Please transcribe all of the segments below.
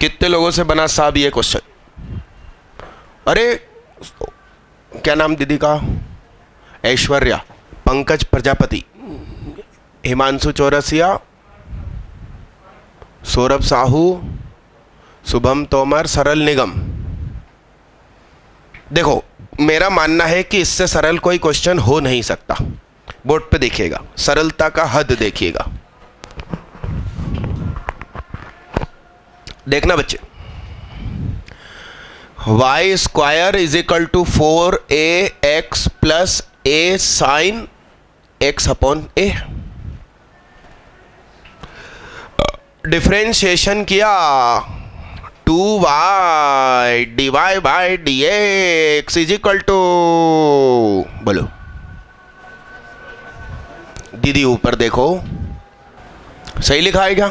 कितने लोगों से बना साहब ये क्वेश्चन? अरे क्या नाम दीदी का? ऐश्वर्या, पंकज प्रजापति, हिमांशु चौरसिया, सौरभ साहू, शुभम तोमर, सरल निगम। देखो मेरा मानना है कि इससे सरल कोई क्वेश्चन हो नहीं सकता। बोर्ड पे देखिएगा, सरलता का हद देखिएगा। देखना बच्चे, y square is equal to 4ax plus a sine x upon a। Differentiation किया 2y dy by dx is equal to, बोलो दीदी ऊपर देखो, सही लिखा है क्या?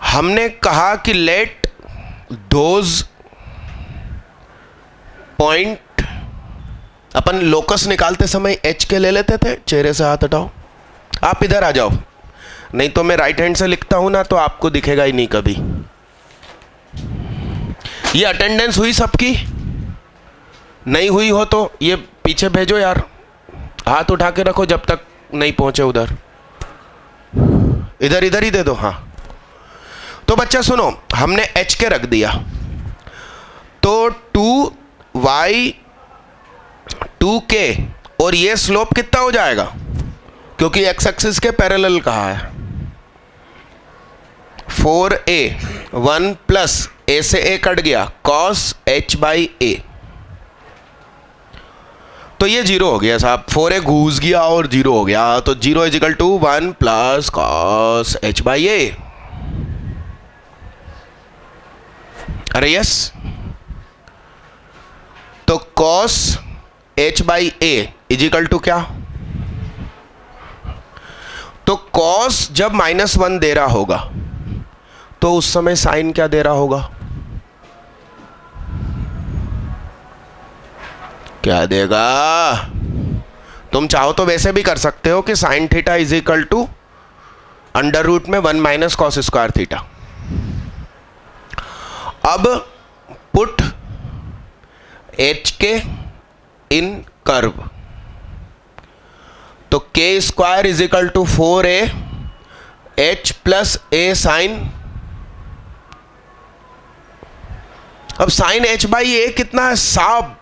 हमने कहा कि late those point, upon locus निकालते समय एच के ले लेते थे। चेहरे से हाथ हटाओ, आप इधर आ जाओ, नहीं तो मैं राइट हैंड से लिखता हूं ना तो आपको दिखेगा ही नहीं कभी। ये अटेंडेंस हुई सबकी? नहीं हुई हो तो ये पीछे भेजो यार, हाथ उठा के रखो जब तक नहीं पहुंचे उधर। इधर इधर ही दे दो। हाँ तो बच्चा सुनो, हमने h के रख दिया तो 2y 2k और ये स्लोप कितना हो जाएगा, क्योंकि x एक्सिस के पैरेलल कहा है। 4a 1 प्लस a से a कट गया, cos h बाई a, तो ये जीरो हो गया साहब। 4a घूस गया और जीरो हो गया, तो 0 is equal to 1 plus cos h by a। अरे यस, तो cos h by a is equal to क्या? तो cos जब -1 दे रहा होगा तो उस समय साइन क्या दे रहा होगा? क्या देगा? तुम चाहो तो वैसे भी कर सकते हो कि sine theta is equal to under root में 1 माइनस कॉस स्क्वायर थीटा। अब पुट h के इन कर्व, तो k square is equal to 4a h plus a sine. अब साइन h बाई a कितना है साहब?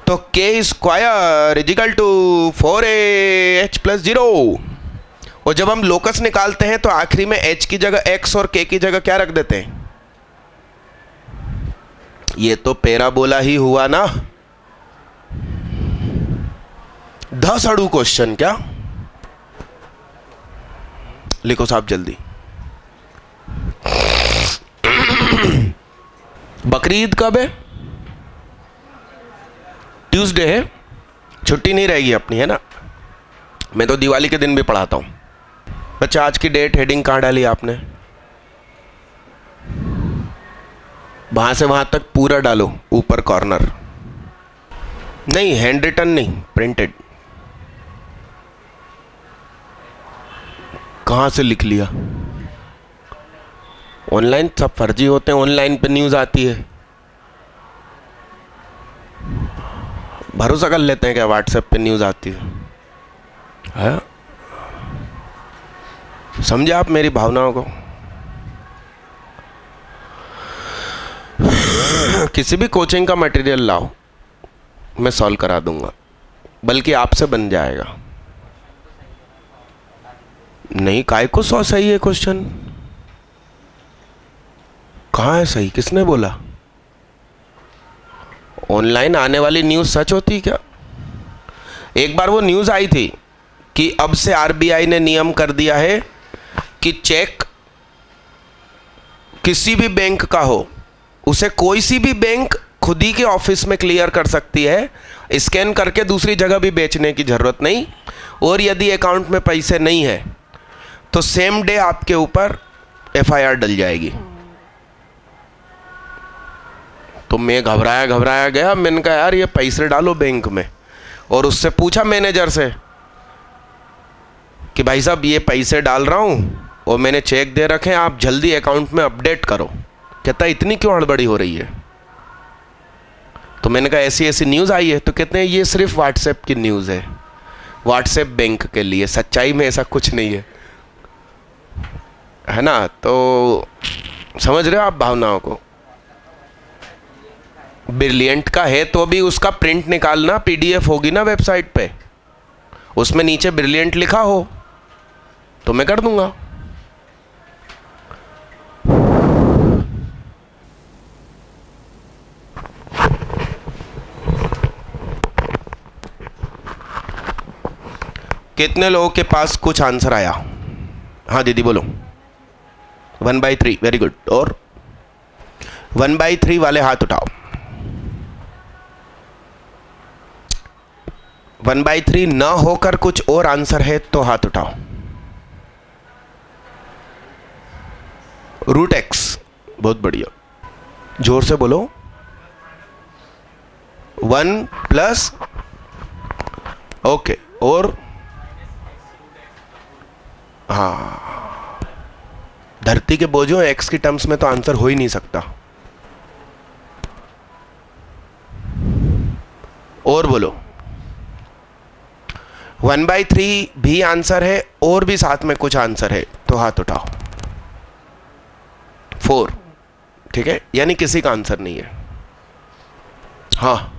तो k square is equal to 4a h plus 0। और जब हम लोकस निकालते हैं तो आखिरी में h की जगह x और k की जगह क्या रख देते हैं? ये तो पैराबोला ही हुआ ना। 10 अड़ू क्वेश्चन क्या? लिखो साहब जल्दी। बकरी ईद कब है? ट्यूसडे है, छुट्टी नहीं रहेगी अपनी, है ना? मैं तो दिवाली के दिन भी पढ़ाता हूं। बच्चा आज की डेट हेडिंग कहाँ डाली आपने? वहां से वहां तक पूरा डालो, ऊपर कॉर्नर नहीं, हैंड रिटन नहीं, प्रिंटेड। कहाँ से लिख लिया? ऑनलाइन सब फर्जी होते हैं, ऑनलाइन पे न्यूज़ आती है, भरोसा कर लेते हैं क्या व्हाट्सएप पे न्यूज़ आती है? समझे आप मेरी भावनाओं को? किसी भी कोचिंग का मटेरियल लाओ, मैं सॉल्व करा दूंगा, बल्कि आपसे बन जाएगा। नहीं, काय को 100 सही है क्वेश्चन? कहाँ है सही? किसने बोला? ऑनलाइन आने वाली न्यूज़ सच होती क्या? एक बार वो न्यूज़ आई थी कि अब से आरबीआई ने नियम कर दिया है कि चेक किसी भी बैंक का हो, उसे कोई सी भी बैंक खुद ही के ऑफिस में क्लियर कर सकती है, स्कैन करके दूसरी जगह भी बेचने की ज़रूरत नहीं। और यदि अकाउंट में पैसे नहीं है तो सेम डे आपके ऊपर एफआईआर डल जाएगी। तो मैं घबराया गया, मैंने कहा यार ये पैसे डालो बैंक में, और उससे पूछा मैनेजर से कि भाई साहब ये पैसे डाल रहा हूँ और मैंने चेक दे रखे हैं, आप जल्दी अकाउंट में अपडेट करो। कहता है इतनी क्यों हड़बड़ी हो रही है? तो मैंने कहा ऐसी ऐसी न्यूज़ आई है। तो कहते हैं ये सिर्फ व्हाट्सएप की न्यूज़ है, व्हाट्सएप बैंक के लिए, सच्चाई में ऐसा कुछ नहीं है ना? तो समझ रहे हो आप भावनाओं को? ब्रिलियंट का है तो भी उसका प्रिंट निकालना, पीडीएफ होगी ना वेबसाइट पे, उसमें नीचे ब्रिलियंट लिखा हो तो मैं कर दूंगा। कितने लोगों के पास कुछ आंसर आया? हाँ दीदी बोलो। 1/3, वेरी गुड। और 1/3 वाले हाथ उठाओ। 1/3 न होकर कुछ और आंसर है तो हाथ उठाओ। √x, बहुत बढ़िया, जोर से बोलो। 1+, ओके। और हाँ, धरती के बोझों x की टर्म्स में तो आंसर हो ही नहीं सकता। और बोलो। 1/3 भी आंसर है और भी साथ में कुछ आंसर है तो हाथ उठाओ। 4, ठीक है, यानी किसी का आंसर नहीं है। हाँ,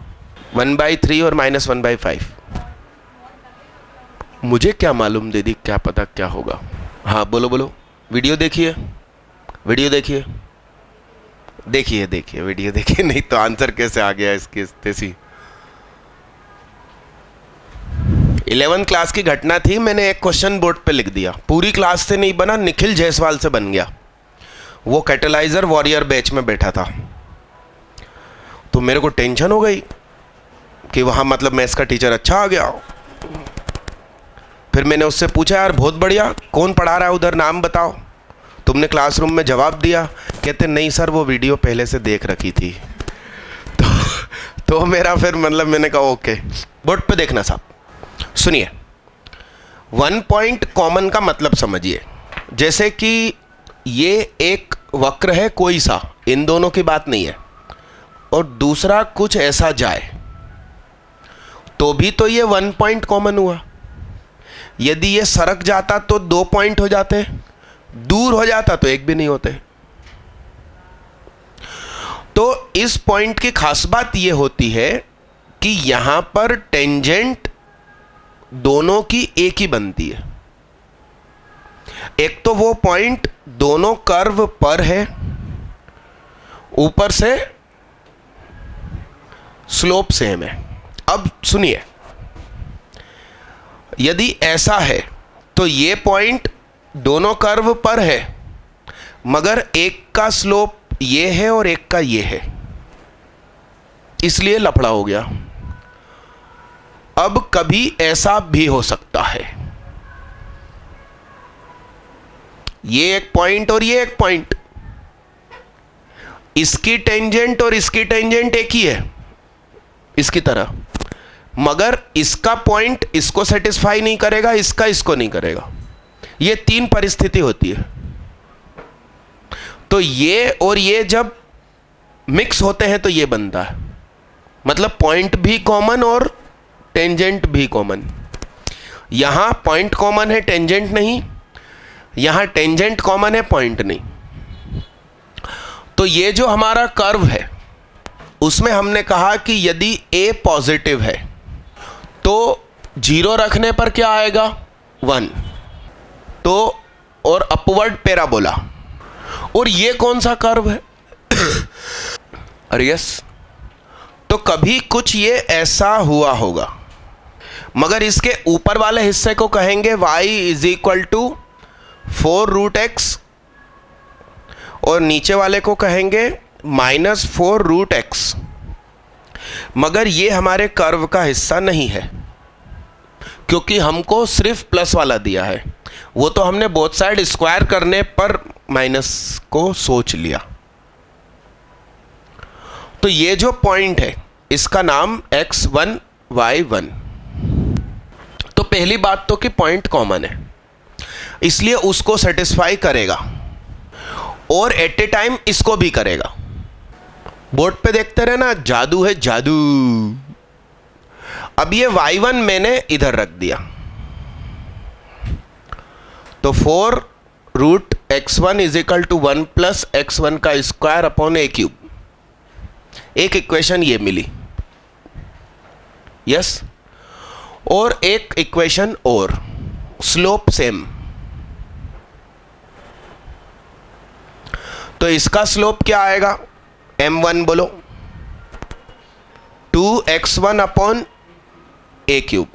1/3 और -1/5। मुझे क्या मालूम दीदी, क्या पता क्या होगा। हाँ बोलो बोलो। वीडियो देखिए, वीडियो देखिए, देखिए देखिए वीडियो देखिए, नहीं तो आंसर कैसे आ गया इसकी स्थिति। 11th क्लास की घटना थी, मैंने एक क्वेश्चन बोर्ड पे लिख दिया, पूरी क्लास से नहीं बना, निखिल जायसवाल से बन गया। वो कैटेलाइजर वॉरियर बैच में बैठा था, तो मेरे को टेंशन हो गई कि वहाँ मतलब मैथ्स का टीचर अच्छा आ गया। फिर मैंने उससे पूछा यार बहुत बढ़िया, कौन पढ़ा रहा है उधर, नाम बताओ। तुमने क्लासरूम में जवाब दिया? कहते नहीं सर वो वीडियो पहले से देख रखी थी। तो मेरा फिर मतलब मैंने कहा ओके, बोर्ड पे देखना साहब। सुनिए, 1 पॉइंट कॉमन का मतलब समझिए। जैसे कि ये एक वक्र है कोई सा, इन दोनों की बात नहीं है, और दूसरा कुछ ऐसा जाए तो भी तो ये 1 पॉइंट कॉमन हुआ। यदि ये सरक जाता तो 2 पॉइंट हो जाते, दूर हो जाता तो एक भी नहीं होते। तो इस पॉइंट की खास बात ये होती है कि यहां पर टेंजेंट दोनों की एक ही बनती है। एक तो वो पॉइंट दोनों कर्व पर है, ऊपर से स्लोप सेम है। अब सुनिए, यदि ऐसा है तो ये पॉइंट दोनों कर्व पर है, मगर एक का स्लोप ये है और एक का ये है, इसलिए लफड़ा हो गया। अब कभी ऐसा भी हो सकता है, ये एक पॉइंट और ये एक पॉइंट, इसकी टेंजेंट और इसकी टेंजेंट एक ही है इसकी तरह, मगर इसका पॉइंट इसको सेटिस्फाई नहीं करेगा, इसका इसको नहीं करेगा। ये 3 परिस्थिति होती है। तो ये और ये जब मिक्स होते हैं तो ये बनता है, मतलब पॉइंट भी कॉमन और टेंजेंट भी कॉमन। यहां पॉइंट कॉमन है, टेंजेंट नहीं, यहां टेंजेंट कॉमन है, पॉइंट नहीं। तो ये जो हमारा कर्व है उसमें हमने कहा कि यदि a पॉजिटिव है तो 0 रखने पर क्या आएगा? 1। तो और अपवर्ड पैराबोला। और ये कौन सा कर्व है? अरे यस, तो कभी कुछ ये ऐसा हुआ होगा, मगर इसके ऊपर वाले हिस्से को कहेंगे y = 4√x और नीचे वाले को कहेंगे -4√x, मगर ये हमारे कर्व का हिस्सा नहीं है क्योंकि हमको सिर्फ प्लस वाला दिया है। वो तो हमने बोथ साइड स्क्वायर करने पर माइनस को सोच लिया। तो ये जो पॉइंट है इसका नाम x1 y1। तो पहली बात तो कि पॉइंट कॉमन है। इसलिए उसको सेटिस्फाई करेगा और एट ए टाइम इसको भी करेगा। बोर्ड पे देखते रहे ना, जादू है जादू। अब ये y1 मैंने इधर रख दिया, तो 4 root x1 is equal to 1 plus x1 का स्क्वायर अपॉन a क्यूब। एक इक्वेशन ये मिली, यस। और एक इक्वेशन और, स्लोप सेम। तो इसका स्लोप क्या आएगा, m1 बोलो, 2x1 अपॉन a क्यूब,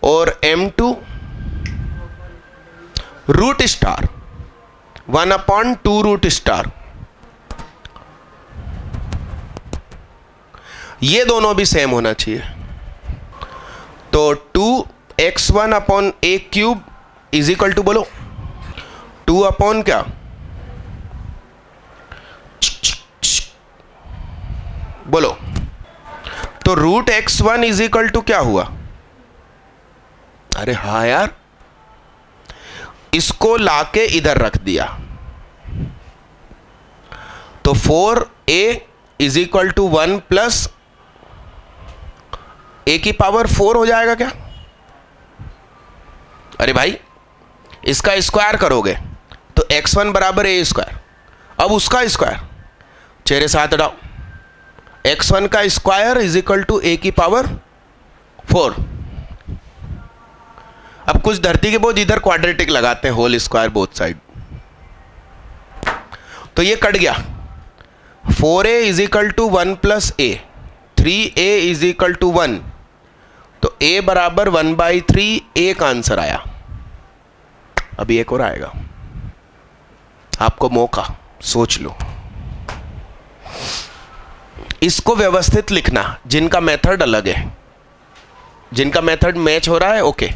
और m2 root star 1 upon 2 root star. ये दोनों भी सेम होना चाहिए। तो 2x1 upon a cube is equal to बोलो 2 अपॉन क्या, बोलो। तो root x1 is equal to क्या हुआ, अरे हाँ यार, इसको लाके इधर रख दिया, तो 4a is equal to 1 plus a की पावर 4 हो जाएगा क्या। अरे भाई, इसका स्क्वायर करोगे तो x1 बराबर a स्क्वायर, अब उसका स्क्वायर, चेहरे से हाथ हटाओ, x1 का square is equal to a की पावर 4। अब कुछ धरती के बोझ इधर क्वाड्रेटिक लगाते हैं, होल स्क्वायर बोथ साइड, तो ये कट गया। 4a is equal to 1 plus a, 3a is equal to 1, तो a बराबर 1/3 a का आंसर आया। अभी एक और आएगा, आपको मौका, सोच लो। इसको व्यवस्थित लिखना, जिनका मेथड अलग है, जिनका मेथड मैच हो रहा है, ओके।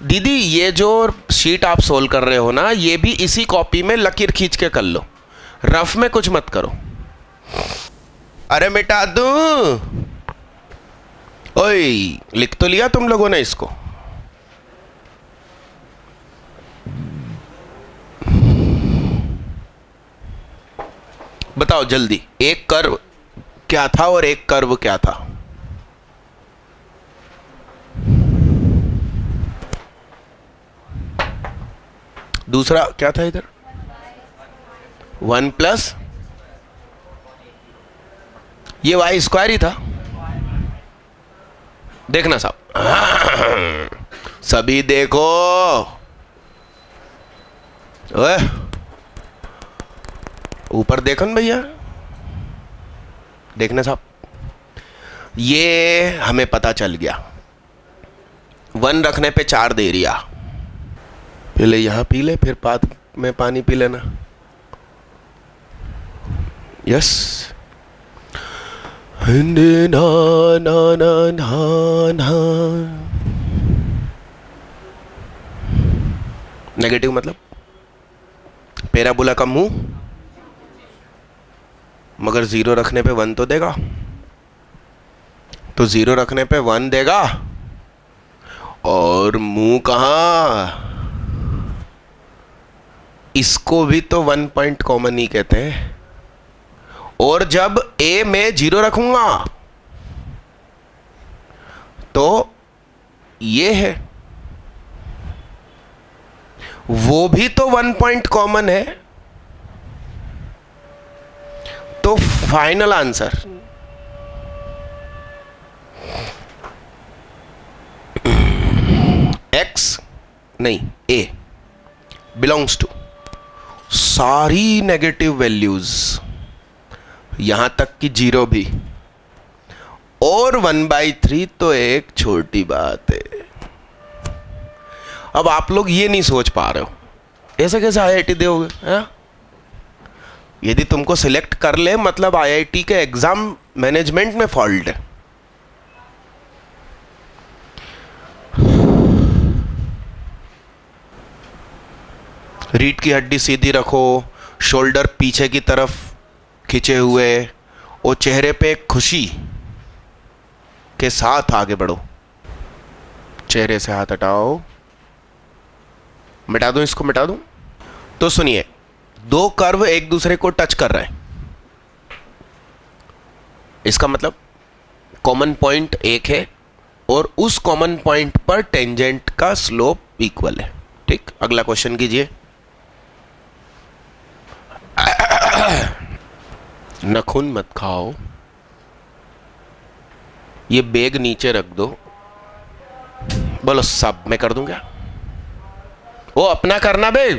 दीदी ये जो शीट आप सोल्व कर रहे हो ना, ये भी इसी कॉपी में लकीर खींच के कर लो, रफ में कुछ मत करो। अरे मिटा दूं, ओए लिख तो लिया तुम लोगों ने इसको। बताओ जल्दी, एक कर्व क्या था और एक कर्व क्या था। दूसरा क्या था इधर, 1 प्लस, ये वाई स्क्वायर ही था। देखना साहब, सभी देखो, ओए ऊपर देखो न भैया, देखना साहब, ये हमें पता चल गया। 1 रखने पे 4 दे रिया, पहले यहां पी ले, फिर बाद में पानी पी लेना, यस। ना ना ना ना ना, नेगेटिव मतलब पैराबोला का मुंह, मगर 0 रखने पे 1 तो देगा, तो 0 रखने पे 1 देगा, और मुंह कहां, इसको भी तो 1 पॉइंट कॉमन ही कहते हैं। और जब a में 0 रखूंगा तो ये है, वो भी तो 1 पॉइंट कॉमन है। तो फाइनल आंसर x नहीं a बिलोंग्स टू सारी नेगेटिव वैल्यूज, यहां तक कि 0 भी, और 1/3 तो एक छोटी बात है। अब आप लोग ये नहीं सोच पा रहे हो, ऐसे कैसे IIT दोगे, है? यदि तुमको सिलेक्ट कर ले मतलब IIT के एग्जाम मैनेजमेंट में फॉल्ट है। रीढ़ की हड्डी सीधी रखो, शोल्डर पीछे की तरफ खिंचे हुए, और चेहरे पे खुशी के साथ आगे बढ़ो। चेहरे से हाथ हटाओ, मिटा दूं, इसको मिटा दूं। तो सुनिए, दो कर्व एक दूसरे को टच कर रहे हैं, इसका मतलब कॉमन पॉइंट एक है और उस कॉमन पॉइंट पर टेंजेंट का स्लोप इक्वल है। ठीक, अगला क्वेश्चन कीजिए। नखून मत खाओ, ये बैग नीचे रख दो। बोलो सब मैं कर दूं क्या? वो अपना करना बे।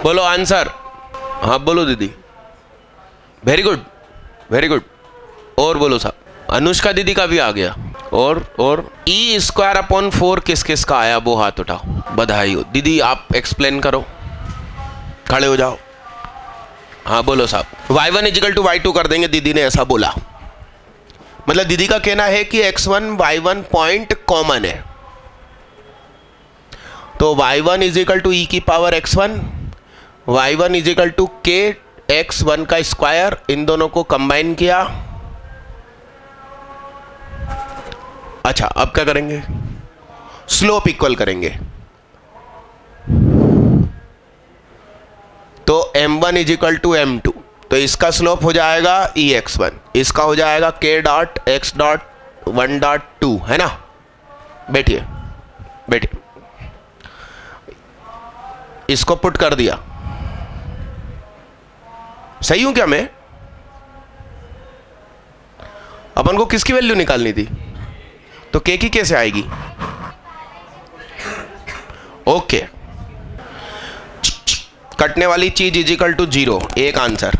बोलो आंसर। हाँ बोलो दीदी। Very good, very good. और बोलो साहब। अनुष्का दीदी का भी आ गया। और ई स्क्वायर अपॉन 4 किस किस का आया? वो हाथ उठाओ। बधाई हो दीदी। आप एक्सप्लेन करो, खड़े हो जाओ। हाँ बोलो साहब। y1 इजिकल टू y2 कर देंगे, दीदी ने ऐसा बोला। मतलब दीदी का कहना है कि x1 y1 पॉइंट कॉमन है, तो y1 इजिकल टू ई की power x1, y1 is equal to k x1 का स्क्वायर, इन दोनों को कंबाइन किया। अच्छा अब क्या करेंगे? स्लोप इक्वल करेंगे। तो m1 इजिकल टू m2, तो इसका स्लोप हो जाएगा ex1, इसका हो जाएगा k dot x dot 1 dot 2, है ना? बैठिए बैठिए, इसको पुट कर दिया। सही हूं क्या मैं? अपन को किसकी वैल्यू निकालनी थी? तो k की कैसे आएगी? ओके, कटने वाली चीज इजिकल टू 0, एक आंसर।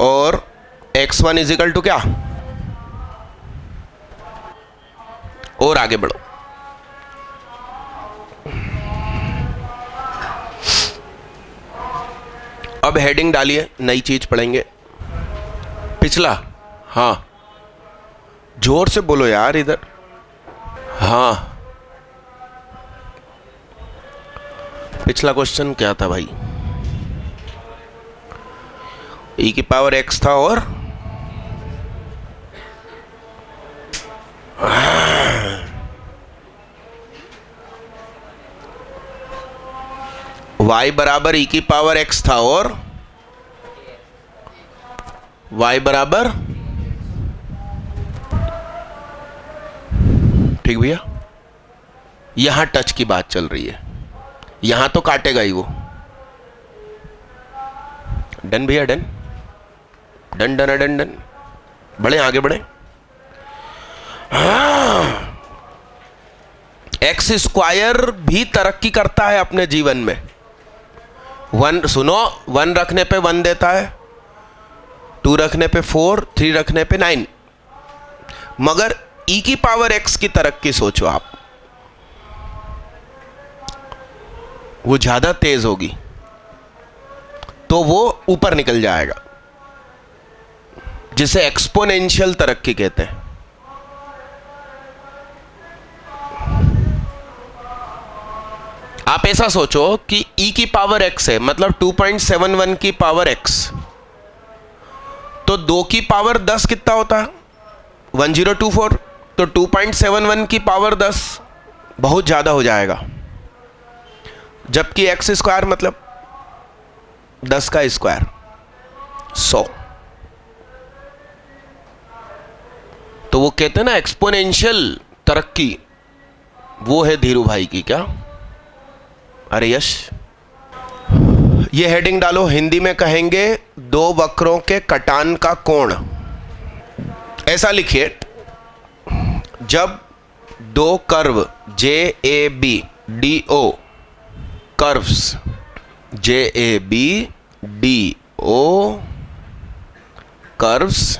और x1 इजिकल टू क्या? और आगे बढ़ो। अब हेडिंग डालिए, नई चीज पढ़ेंगे। पिछला, हाँ जोर से बोलो यार इधर। हाँ पिछला क्वेश्चन क्या था भाई? ई की पावर x था और y बराबर ई की पावर x था और y बराबर, ठीक भैया, यहां टच की बात चल रही है, यहां तो काटेगा ही वो। डन भैया, done done done done done. बढ़े आगे बढ़े। एक्स स्क्वायर भी तरक्की करता है अपने जीवन में। 1 सुनो, 1 रखने पे 1 देता है, 2 रखने पे 4, 3 रखने पे 9। मगर ई की पावर एक्स की तरक्की सोचो आप, वो ज्यादा तेज होगी तो वो ऊपर निकल जाएगा, जिसे एक्सपोनेंशियल तरक्की कहते हैं। आप ऐसा सोचो कि e की पावर x है, मतलब 2.71 की पावर x, तो 2 की पावर 10 कितना होता है? 1024। तो 2.71 की पावर 10 बहुत ज्यादा हो जाएगा, जबकि एक्स स्क्वायर मतलब 10 का स्क्वायर 100। तो वो कहते हैं ना एक्सपोनेंशियल तरक्की, वो है धीरू भाई की। क्या? अरे यश, ये हेडिंग डालो, हिंदी में कहेंगे 2 वक्रों के कटान का कोण। ऐसा लिखिए, जब 2 curve JAB DO curves JAB DO curves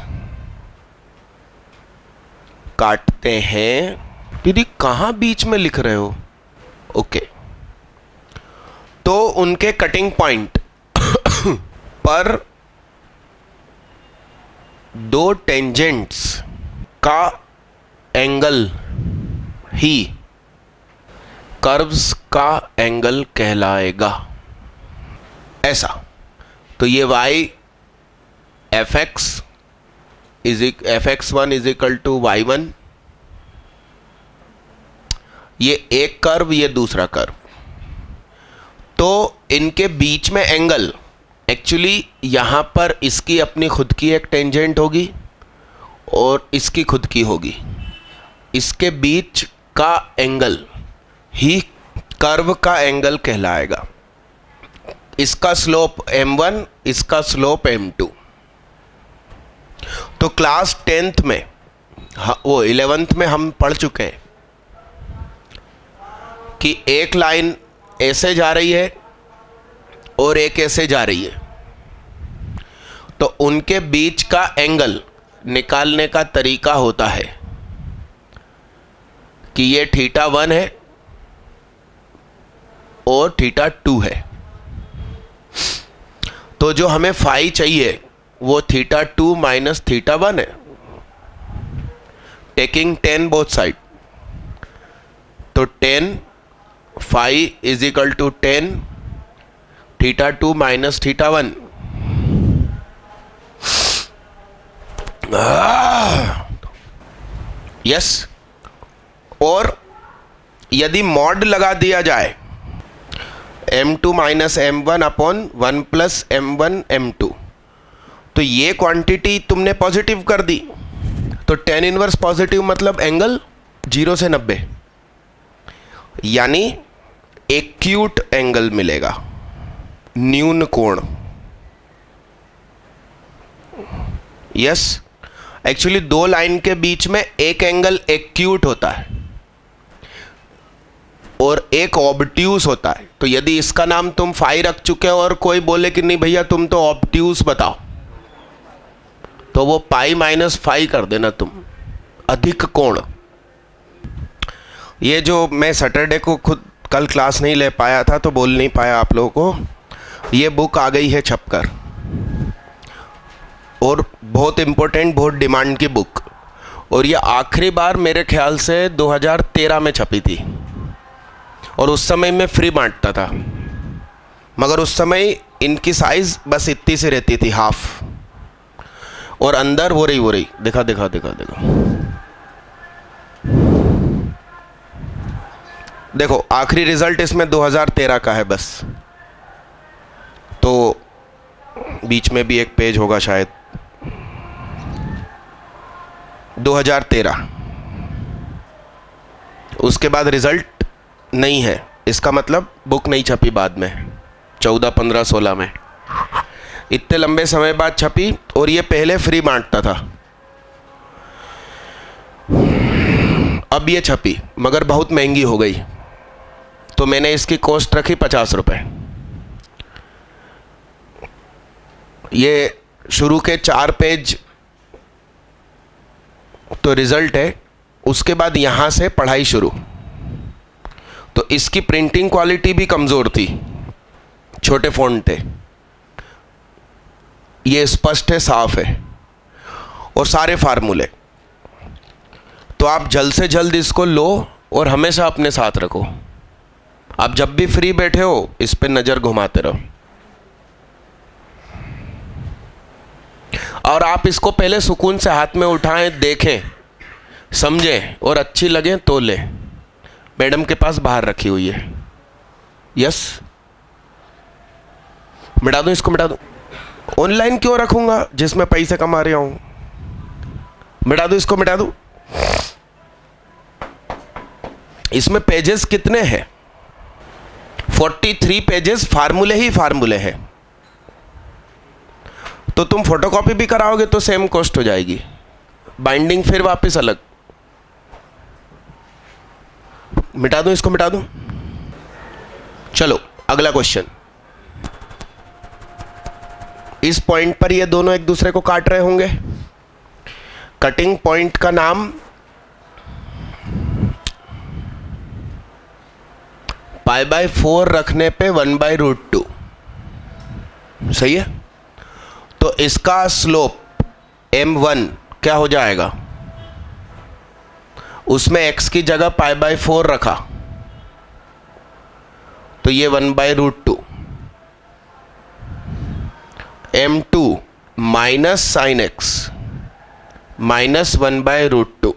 काटते हैं। दीदी कहां बीच में लिख रहे हो? ओके, तो उनके कटिंग पॉइंट पर 2 टेंजेंट्स का एंगल ही कर्व्स का एंगल कहलाएगा। ऐसा, तो ये y fx F X one is equal to Y one. ये एक कर्व, ये दूसरा कर्व, तो इनके बीच में एंगल, एक्चुअली यहाँ पर इसकी अपनी खुद की एक टेंजेंट होगी और इसकी खुद की होगी। इसके बीच का एंगल ही कर्व का एंगल कहलाएगा। इसका स्लोप m1, इसका स्लोप m2। तो क्लास 10th में, वो 11th में हम पढ़ चुके हैं कि एक लाइन ऐसे जा रही है और एक ऐसे जा रही है, तो उनके बीच का एंगल निकालने का तरीका होता है कि ये θ1 है और θ2 है। तो जो हमें फाई चाहिए वो θ2 माइनस θ1 है, टेकिंग 10 बोथ साइड। तो 10 phi is equal to 10 θ2 minus θ1। Yes. और यदि मॉड लगा दिया जाए m2 minus m1 upon 1 plus m1 m2, तो ये क्वांटिटी तुमने पॉजिटिव कर दी, तो tan इनवर्स पॉजिटिव मतलब एंगल 0 से 90, यानी एक्यूट एंगल मिलेगा, न्यून कोण। यस, एक्चुअली दो लाइन के बीच में एक एंगल एक्यूट होता है और एक ऑब्ट्यूस होता है। तो यदि इसका नाम तुम फाई रख चुके हो और कोई बोले कि नहीं भैया तुम तो ऑब्ट्यूस बताओ, तो वो पाई माइनस फाई कर देना तुम, अधिक कोण। ये जो मैं सैटरडे को खुद कल क्लास नहीं ले पाया था तो बोल नहीं पाया आप लोगों को, ये बुक आ गई है छपकर, और बहुत इम्पोर्टेंट, बहुत डिमांड की बुक, और ये आखिरी बार मेरे ख्याल से 2013 में छपी थी, और उस समय मैं फ्री बांटता था, मगर उस समय इनकी साइज़ बस इतनी सी रहती थी, हाफ, और अंदर वो रही दिखा देखो आखिरी रिजल्ट इसमें 2013 का है बस। तो बीच में भी एक पेज होगा शायद, 2013, उसके बाद रिजल्ट नहीं है, इसका मतलब बुक नहीं छपी बाद में, 14, 15, 16 में, इतने लंबे समय बाद छपी, और ये पहले फ्री बांटता था। अब ये छपी मगर बहुत महंगी हो गई, तो मैंने इसकी कॉस्ट रखी 50 रुपये। ये शुरू के 4 पेज तो रिजल्ट है, उसके बाद यहाँ से पढ़ाई शुरू। तो इसकी प्रिंटिंग क्वालिटी भी कमज़ोर थी, छोटे फ़ॉन्ट थे, ये स्पष्ट है, साफ है, और सारे फार्मूले। तो आप जल्द से जल्द इसको लो और हमेशा अपने साथ रखो। आप जब भी फ्री बैठे हो इस पे नज़र घुमाते रहो, और आप इसको पहले सुकून से हाथ में उठाएं, देखें, समझें, और अच्छी लगे तो लें। मैडम के पास बाहर रखी हुई है। यस, मिटा दूं इसको, मिटा दूं? ऑनलाइन क्यों रखूंगा जिसमें पैसे कमा रहा हूं? मिटा दूं इसको, मिटा दूं? इसमें पेजेस कितने हैं? 43 पेजेस, फार्मूले ही फार्मूले हैं। तो तुम फोटोकॉपी भी कराओगे तो सेम कॉस्ट हो जाएगी, बाइंडिंग फिर वापस अलग। मिटा दूं इसको, मिटा दूं? चलो अगला क्वेश्चन। इस पॉइंट पर ये दोनों एक दूसरे को काट रहे होंगे। कटिंग पॉइंट का नाम π/4 रखने पे 1/√2, सही है। तो इसका स्लोप m1 क्या हो जाएगा? उसमें x की जगह π/4 रखा, तो ये 1/√2। m2 माइनस साइन x -1/√2,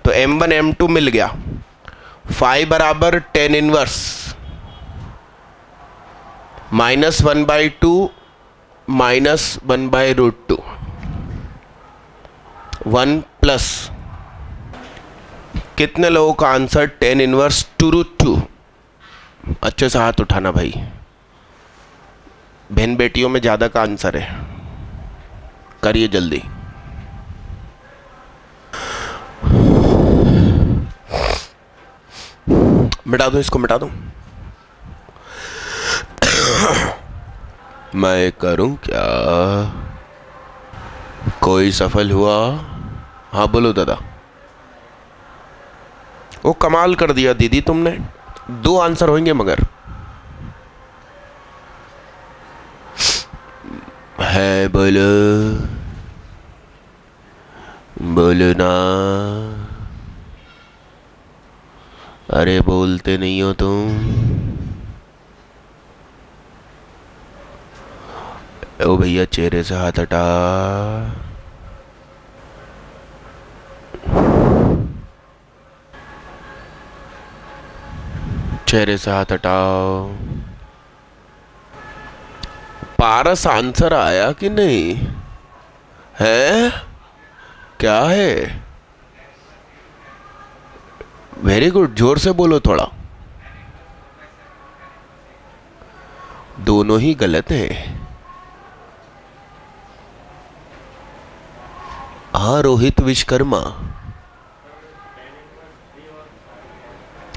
तो m1 m2 मिल गया। फाई बराबर tan इनवर्स -1/2 -1/√2, 1 प्लस कितने लोगों का आंसर tan इनवर्स 2√2? अच्छे से हाथ उठाना भाई, बहन बेटियों में ज़्यादा का आंसर है, करिए जल्दी। मिटा दो इसको, मिटा दो। मैं करूं क्या? कोई सफल हुआ? हाँ बोलो दादा। वो कमाल कर दिया दीदी तुमने, 2 आंसर होंगे मगर है। बोलो बोलो ना, अरे बोलते नहीं हो तुम। ओ भैया चेहरे से हाथ हटा। चेहरे से हाथ हटाओ। पारस आंसर आया कि नहीं है? क्या है? वेरी गुड, जोर से बोलो थोड़ा। दोनों ही गलत है। हाँ रोहित विश्वकर्मा,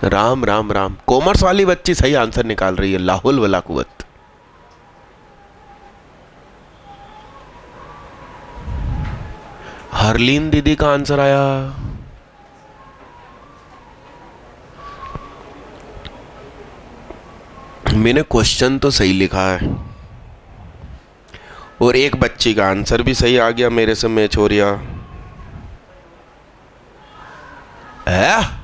राम राम राम। कॉमर्स वाली बच्ची सही आंसर निकाल रही है, लाहुल वला कुवत। हरलीन दीदी का आंसर आया। मैंने क्वेश्चन तो सही लिखा है और एक बच्ची का आंसर भी सही आ गया, मेरे से मैच हो रहा है।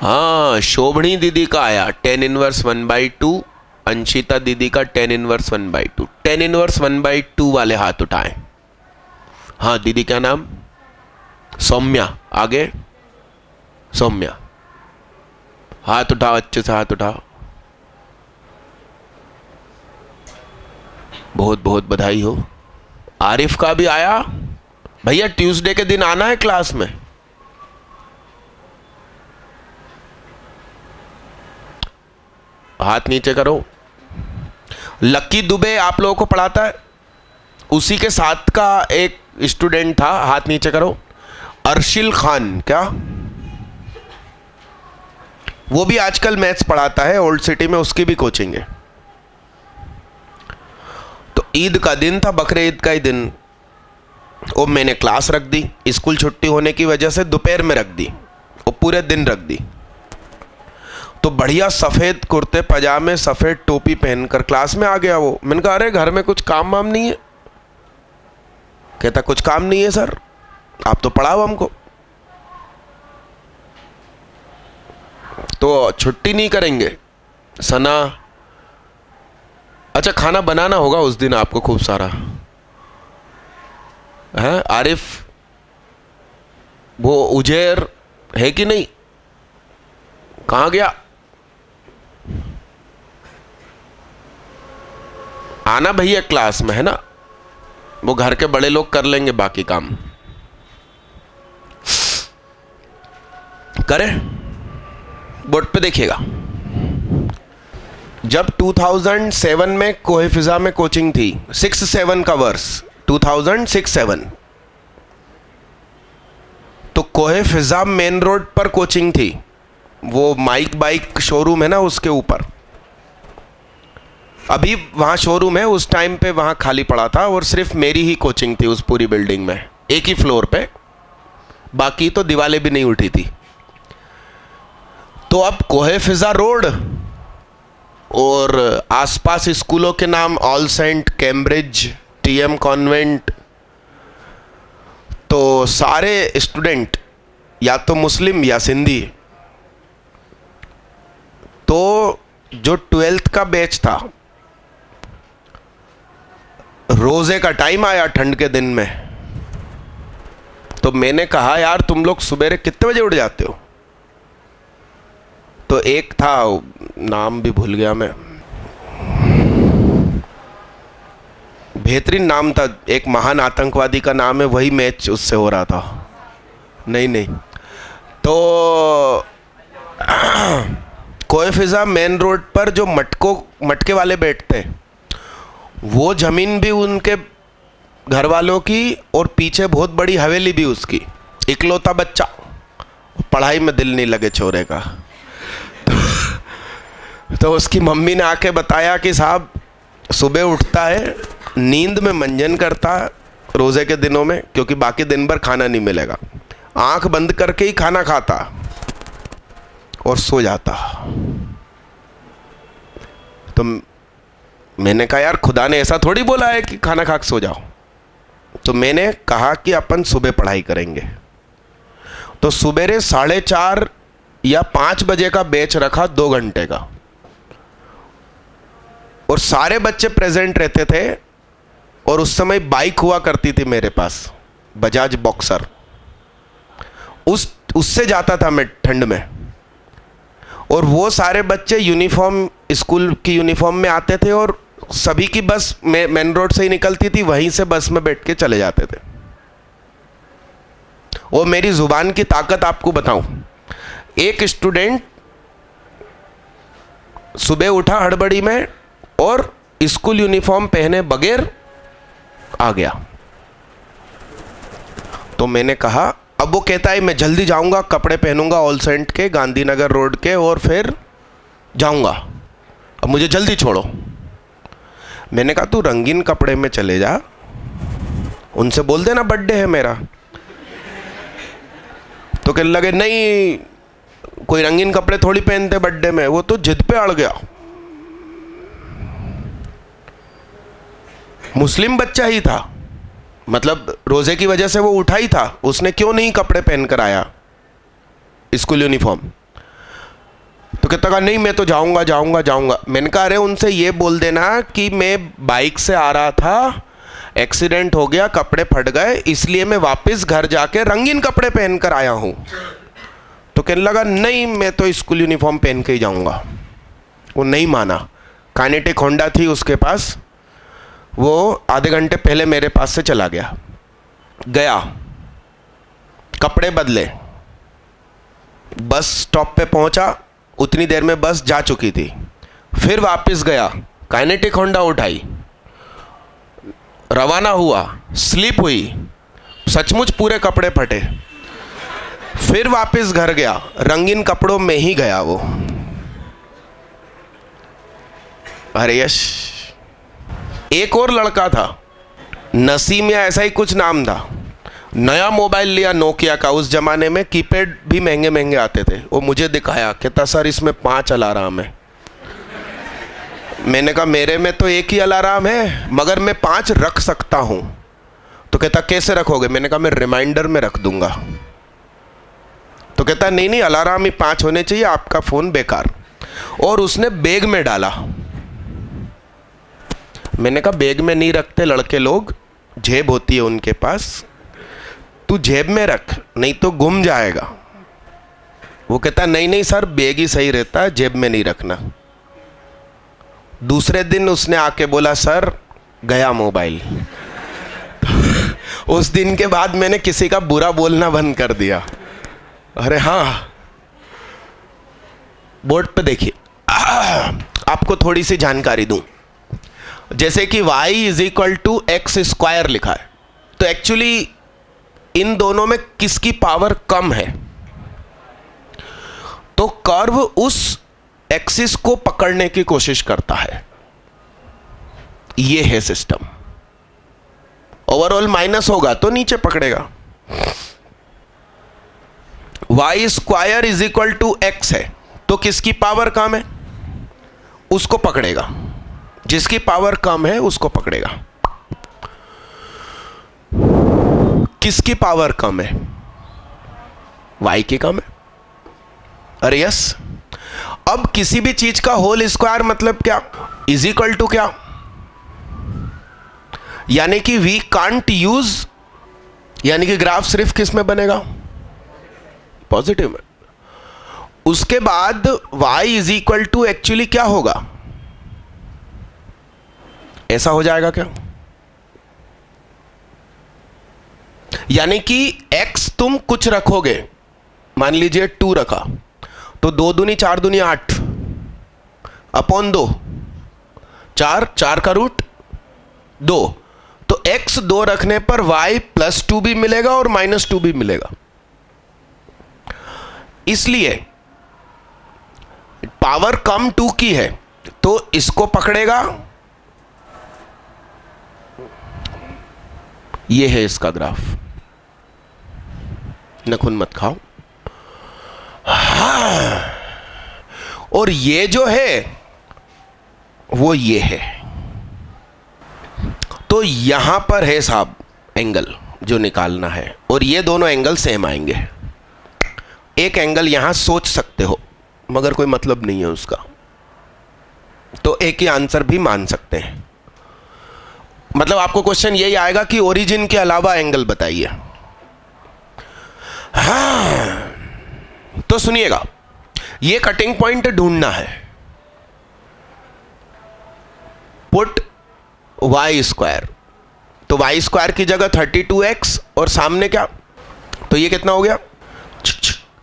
हाँ शोभनी दीदी का आया tan इनवर्स 1/2, अंशिता दीदी का tan इनवर्स 1/2। tan इनवर्स 1/2 वाले हाथ उठाएं। हाँ दीदी क्या नाम? सौम्या। आगे सौम्या, हाथ उठाओ, अच्छे से हाथ उठाओ। बहुत बहुत बधाई हो। आरिफ का भी आया। भैया ट्यूसडे के दिन आना है क्लास में। हाथ नीचे करो। लक्की दुबे आप लोगों को पढ़ाता है, उसी के साथ का एक स्टूडेंट था, हाथ नीचे करो। अर्शिल खान, क्या वो भी आजकल मैथ्स पढ़ाता है ओल्ड सिटी में, उसकी भी कोचिंग है। तो ईद का दिन था, बकरे ईद का ही दिन, वो मैंने क्लास रख दी, स्कूल छुट्टी होने की वजह से दोपहर में रख दी, वो पूरे दिन रख दी। तो बढ़िया सफ़ेद कुर्ते पजामे सफ़ेद टोपी पहनकर क्लास में आ गया वो। मैंने कहा अरे घर में कुछ काम वाम नहीं है? कहता कुछ काम नहीं है सर, आप तो पढ़ाओ हमको। तो छुट्टी नहीं करेंगे सना? अच्छा खाना बनाना होगा उस दिन आपको खूब सारा है। आरिफ वो उजेर है कि नहीं? कहाँ गया? आना भैया क्लास में, है ना? वो घर के बड़े लोग कर लेंगे बाकी काम। करें? बोर्ड पे देखिएगा। जब 2007 में कोहेफिजा में कोचिंग थी, 6-7 का वर्ष 2006-7, तो कोहेफिजा मेन रोड पर कोचिंग थी। वो माइक बाइक शोरूम है ना, उसके ऊपर। अभी वहाँ शोरूम है, उस टाइम पे वहाँ खाली पड़ा था और सिर्फ मेरी ही कोचिंग थी उस पूरी बिल्डिंग में, एक ही फ्लोर पे, बाकी तो दीवारें भी नहीं उठी थी। तो अब कोहेफिजा रोड और आसपास स्कूलों के नाम All Saint, Cambridge, TM Convent, तो सारे स्टूडेंट या तो मुस्लिम या सिंधी। तो जो 12th का बैच था, रोजे का टाइम आया ठंड के दिन में, तो मैंने कहा यार तुम लोग सुबेरे कितने बजे उठ जाते हो? तो एक था, नाम भी भूल गया मैं, बेहतरीन नाम था, एक महान आतंकवादी का नाम है, वही मैच उससे हो रहा था। नहीं तो कोए फिजा मेन रोड पर जो मटके वाले बैठते हैं, वो ज़मीन भी उनके घर वालों की और पीछे बहुत बड़ी हवेली भी उसकी। इकलौता बच्चा, पढ़ाई में दिल नहीं लगे छोरे का। तो उसकी मम्मी ने आके बताया कि साहब सुबह उठता है, नींद में मंजन करता है रोज़े के दिनों में, क्योंकि बाकी दिन भर खाना नहीं मिलेगा, आंख बंद करके ही खाना खाता और सो जाता। तो मैंने कहा यार खुदा ने ऐसा थोड़ी बोला है कि खाना खा के सो जाओ। तो मैंने कहा कि अपन सुबह पढ़ाई करेंगे। तो सुबेरे 4:30 या 5 बजे का बैच रखा, 2 घंटे का, और सारे बच्चे प्रेजेंट रहते थे। और उस समय बाइक हुआ करती थी मेरे पास, बजाज बॉक्सर, उससे जाता था मैं ठंड में। और वो सारे बच्चे यूनिफॉर्म, स्कूल की यूनिफॉर्म में आते थे, और सभी की बस मेन रोड से ही निकलती थी, वहीं से बस में बैठ के चले जाते थे। वो मेरी जुबान की ताकत आपको बताऊं, एक स्टूडेंट सुबह उठा हड़बड़ी में और स्कूल यूनिफॉर्म पहने बगैर आ गया। तो मैंने कहा, अब वो कहता है मैं जल्दी जाऊंगा, कपड़े पहनूंगा ऑल सेंट के, गांधीनगर रोड के, और फिर जाऊंगा, अब मुझे जल्दी छोड़ो। मैंने कहा तू रंगीन कपड़े में चले जा, उनसे बोल देना बर्थडे है मेरा। तो कहने लगे नहीं, कोई रंगीन कपड़े थोड़ी पहनते बर्थडे में। वो तो जिद पे अड़ गया, मुस्लिम बच्चा ही था, मतलब रोजे की वजह से वो उठा ही था, उसने क्यों नहीं कपड़े पहन कर आया स्कूल यूनिफॉर्म। तो कहता कहा नहीं मैं तो जाऊंगा जाऊंगा जाऊंगा। मैंने कहा अरे उनसे ये बोल देना कि मैं बाइक से आ रहा था, एक्सीडेंट हो गया, कपड़े फट गए, इसलिए मैं वापस घर जाके रंगीन कपड़े पहन कर आया हूं। तो कहने लगा नहीं मैं तो स्कूल यूनिफॉर्म पहन के ही जाऊंगा। वो नहीं माना। काइनेटिक होंडा थी उसके पास, वो आधे घंटे पहले मेरे पास से चला गया, कपड़े बदले, बस स्टॉप पे पहुंचा, उतनी देर में बस जा चुकी थी, फिर वापस गया, काइनेटिक होंडा उठाई, रवाना हुआ, स्लिप हुई, सचमुच पूरे कपड़े फटे, फिर वापस घर गया, रंगीन कपड़ों में ही गया वो। अरे यश, एक और लड़का था, नसीम या ऐसा ही कुछ नाम था, नया मोबाइल लिया नोकिया का, उस जमाने में कीपैड भी महंगे महंगे आते थे। वो मुझे दिखाया, कहता सर इसमें 5 अलार्म है। मैंने कहा मेरे में तो एक ही अलार्म है, मगर मैं 5 रख सकता हूं। तो कहता कैसे रखोगे? मैंने कहा मैं रिमाइंडर में रख दूंगा। तो कहता नहीं नहीं अलार्म ही 5 होने चाहिए, आपका फ़ोन बेकार। और उसने बैग में डाला। मैंने कहा बैग में नहीं रखते लड़के लोग, जेब होती है उनके पास, तू जेब में रख नहीं तो गुम जाएगा। वो कहता नहीं नहीं सर बैग ही सही रहता है, जेब में नहीं रखना। दूसरे दिन उसने आके बोला सर गया मोबाइल। उस दिन के बाद मैंने किसी का बुरा बोलना बंद कर दिया। अरे हाँ, बोर्ड पे देखिए, आपको थोड़ी सी जानकारी दूं। जैसे कि y is equal to X square लिखा है, तो एक्चुअली इन दोनों में किसकी पावर कम है? तो कर्व उस एक्सिस को पकड़ने की कोशिश करता है। ये है सिस्टम। ओवरऑल माइनस होगा तो नीचे पकड़ेगा। y square is equal to X है, तो किसकी पावर कम है? उसको पकड़ेगा। जिसकी पावर कम है उसको पकड़ेगा। किसकी पावर कम है? y की कम है। अरे यस। अब किसी भी चीज का होल स्क्वायर मतलब क्या? इज इक्वल टू क्या? यानी कि वी कांट यूज, यानी कि ग्राफ सिर्फ किस में बनेगा, पॉजिटिव में। उसके बाद y is equal to actually क्या होगा, ऐसा हो जाएगा क्या, यानी कि x तुम कुछ रखोगे, मान लीजिए 2 रखा, तो 2 दूनी 4 दूनी 8 अपॉन 2, 4 का रूट 2, तो x 2 रखने पर y +2 भी मिलेगा और -2 भी मिलेगा। इसलिए पावर कम 2 की है तो इसको पकड़ेगा, ये है इसका ग्राफ, नखुन मत खाओ। हाँ। और ये जो है वो ये है, तो यहां पर है साहब एंगल जो निकालना है, और ये दोनों एंगल सेम आएंगे। एक एंगल यहां सोच सकते हो मगर कोई मतलब नहीं है उसका, तो एक ही आंसर भी मान सकते हैं। मतलब आपको क्वेश्चन यही आएगा कि ओरिजिन के अलावा एंगल बताइए। हाँ, तो सुनिएगा, ये कटिंग पॉइंट ढूंढना है। पुट y², तो y² की जगह 32x और सामने क्या, तो ये कितना हो गया,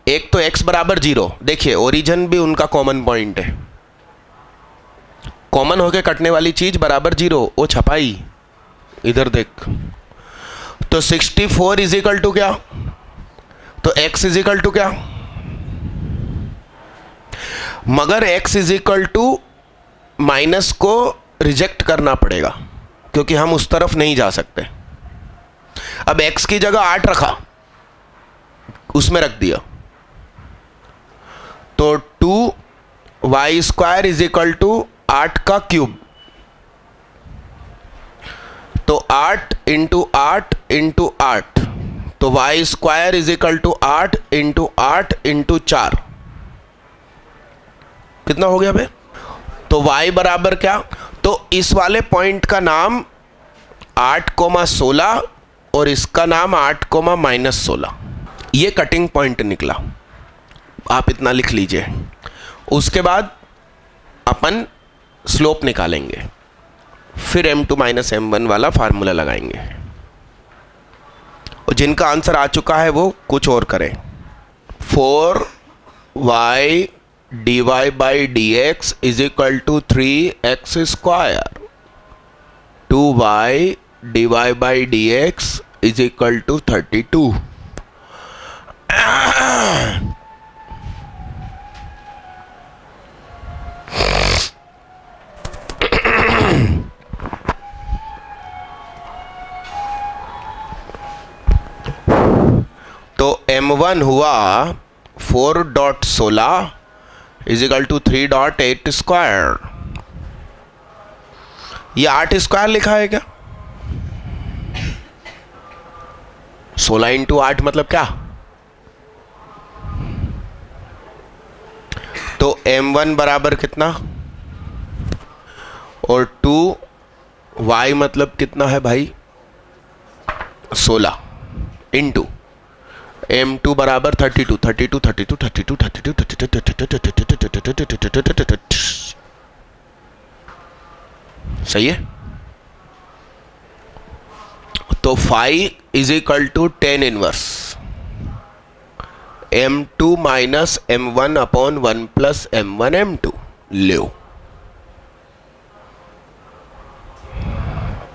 एक तो x बराबर 0, देखिए ओरिजिन भी उनका कॉमन पॉइंट है, कॉमन होके कटने वाली चीज बराबर 0, वो छपाई इधर देख, तो 64 इज इक्वल टू क्या, तो x इज इक्वल टू क्या, मगर x is equal to minus को रिजेक्ट करना पड़ेगा क्योंकि हम उस तरफ नहीं जा सकते। अब x की जगह 8 रखा, उसमें रख दिया, तो 2y² इज इक्वल टू 8 का क्यूब, तो 8 इंटू 8 इंटू 8, तो y² is equal to 8 into 8 into 4, कितना हो गया बे, तो y बराबर क्या, तो इस वाले पॉइंट का नाम 8,16 और इसका नाम 8,-16, ये कटिंग पॉइंट निकला। आप इतना लिख लीजिए। उसके बाद अपन स्लोप निकालेंगे, फिर m2 - m1 वाला फार्मूला लगाएंगे, और जिनका आंसर आ चुका है वो कुछ और करें। 4y dy/dx is equal to 3x², 2y dy/dx is equal to 32। तो m1 हुआ 4.16 इज इक्वल टू 3.8²। ये 8² लिखा है क्या, 16 इंटू 8 मतलब क्या, तो m1 बराबर कितना, और 2y मतलब कितना है भाई 16 इंटू m2 बराबर 32, 32, 32, 32, 32, 32, सही है। तो phi is equal to 10 inverse m2 minus m1 upon 1 plus m1 m2 लो,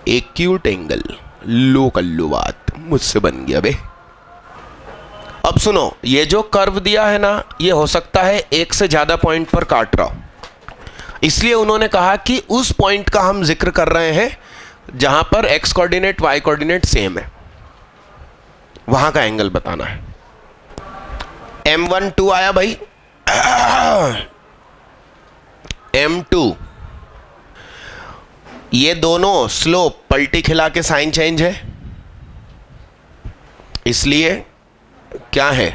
एक्यूट एंगल, लो कर लो बात, मुझसे बन गया बे। अब सुनो, ये जो कर्व दिया है ना, ये हो सकता है एक से ज्यादा पॉइंट पर काट रहा हो, इसलिए उन्होंने कहा कि उस पॉइंट का हम जिक्र कर रहे हैं जहां पर x coordinate y coordinate same है, वहां का एंगल बताना है। m1 2 आया भाई, m2, ये दोनों स्लोप पलटी खिला के साइन चेंज है, इसलिए क्या है,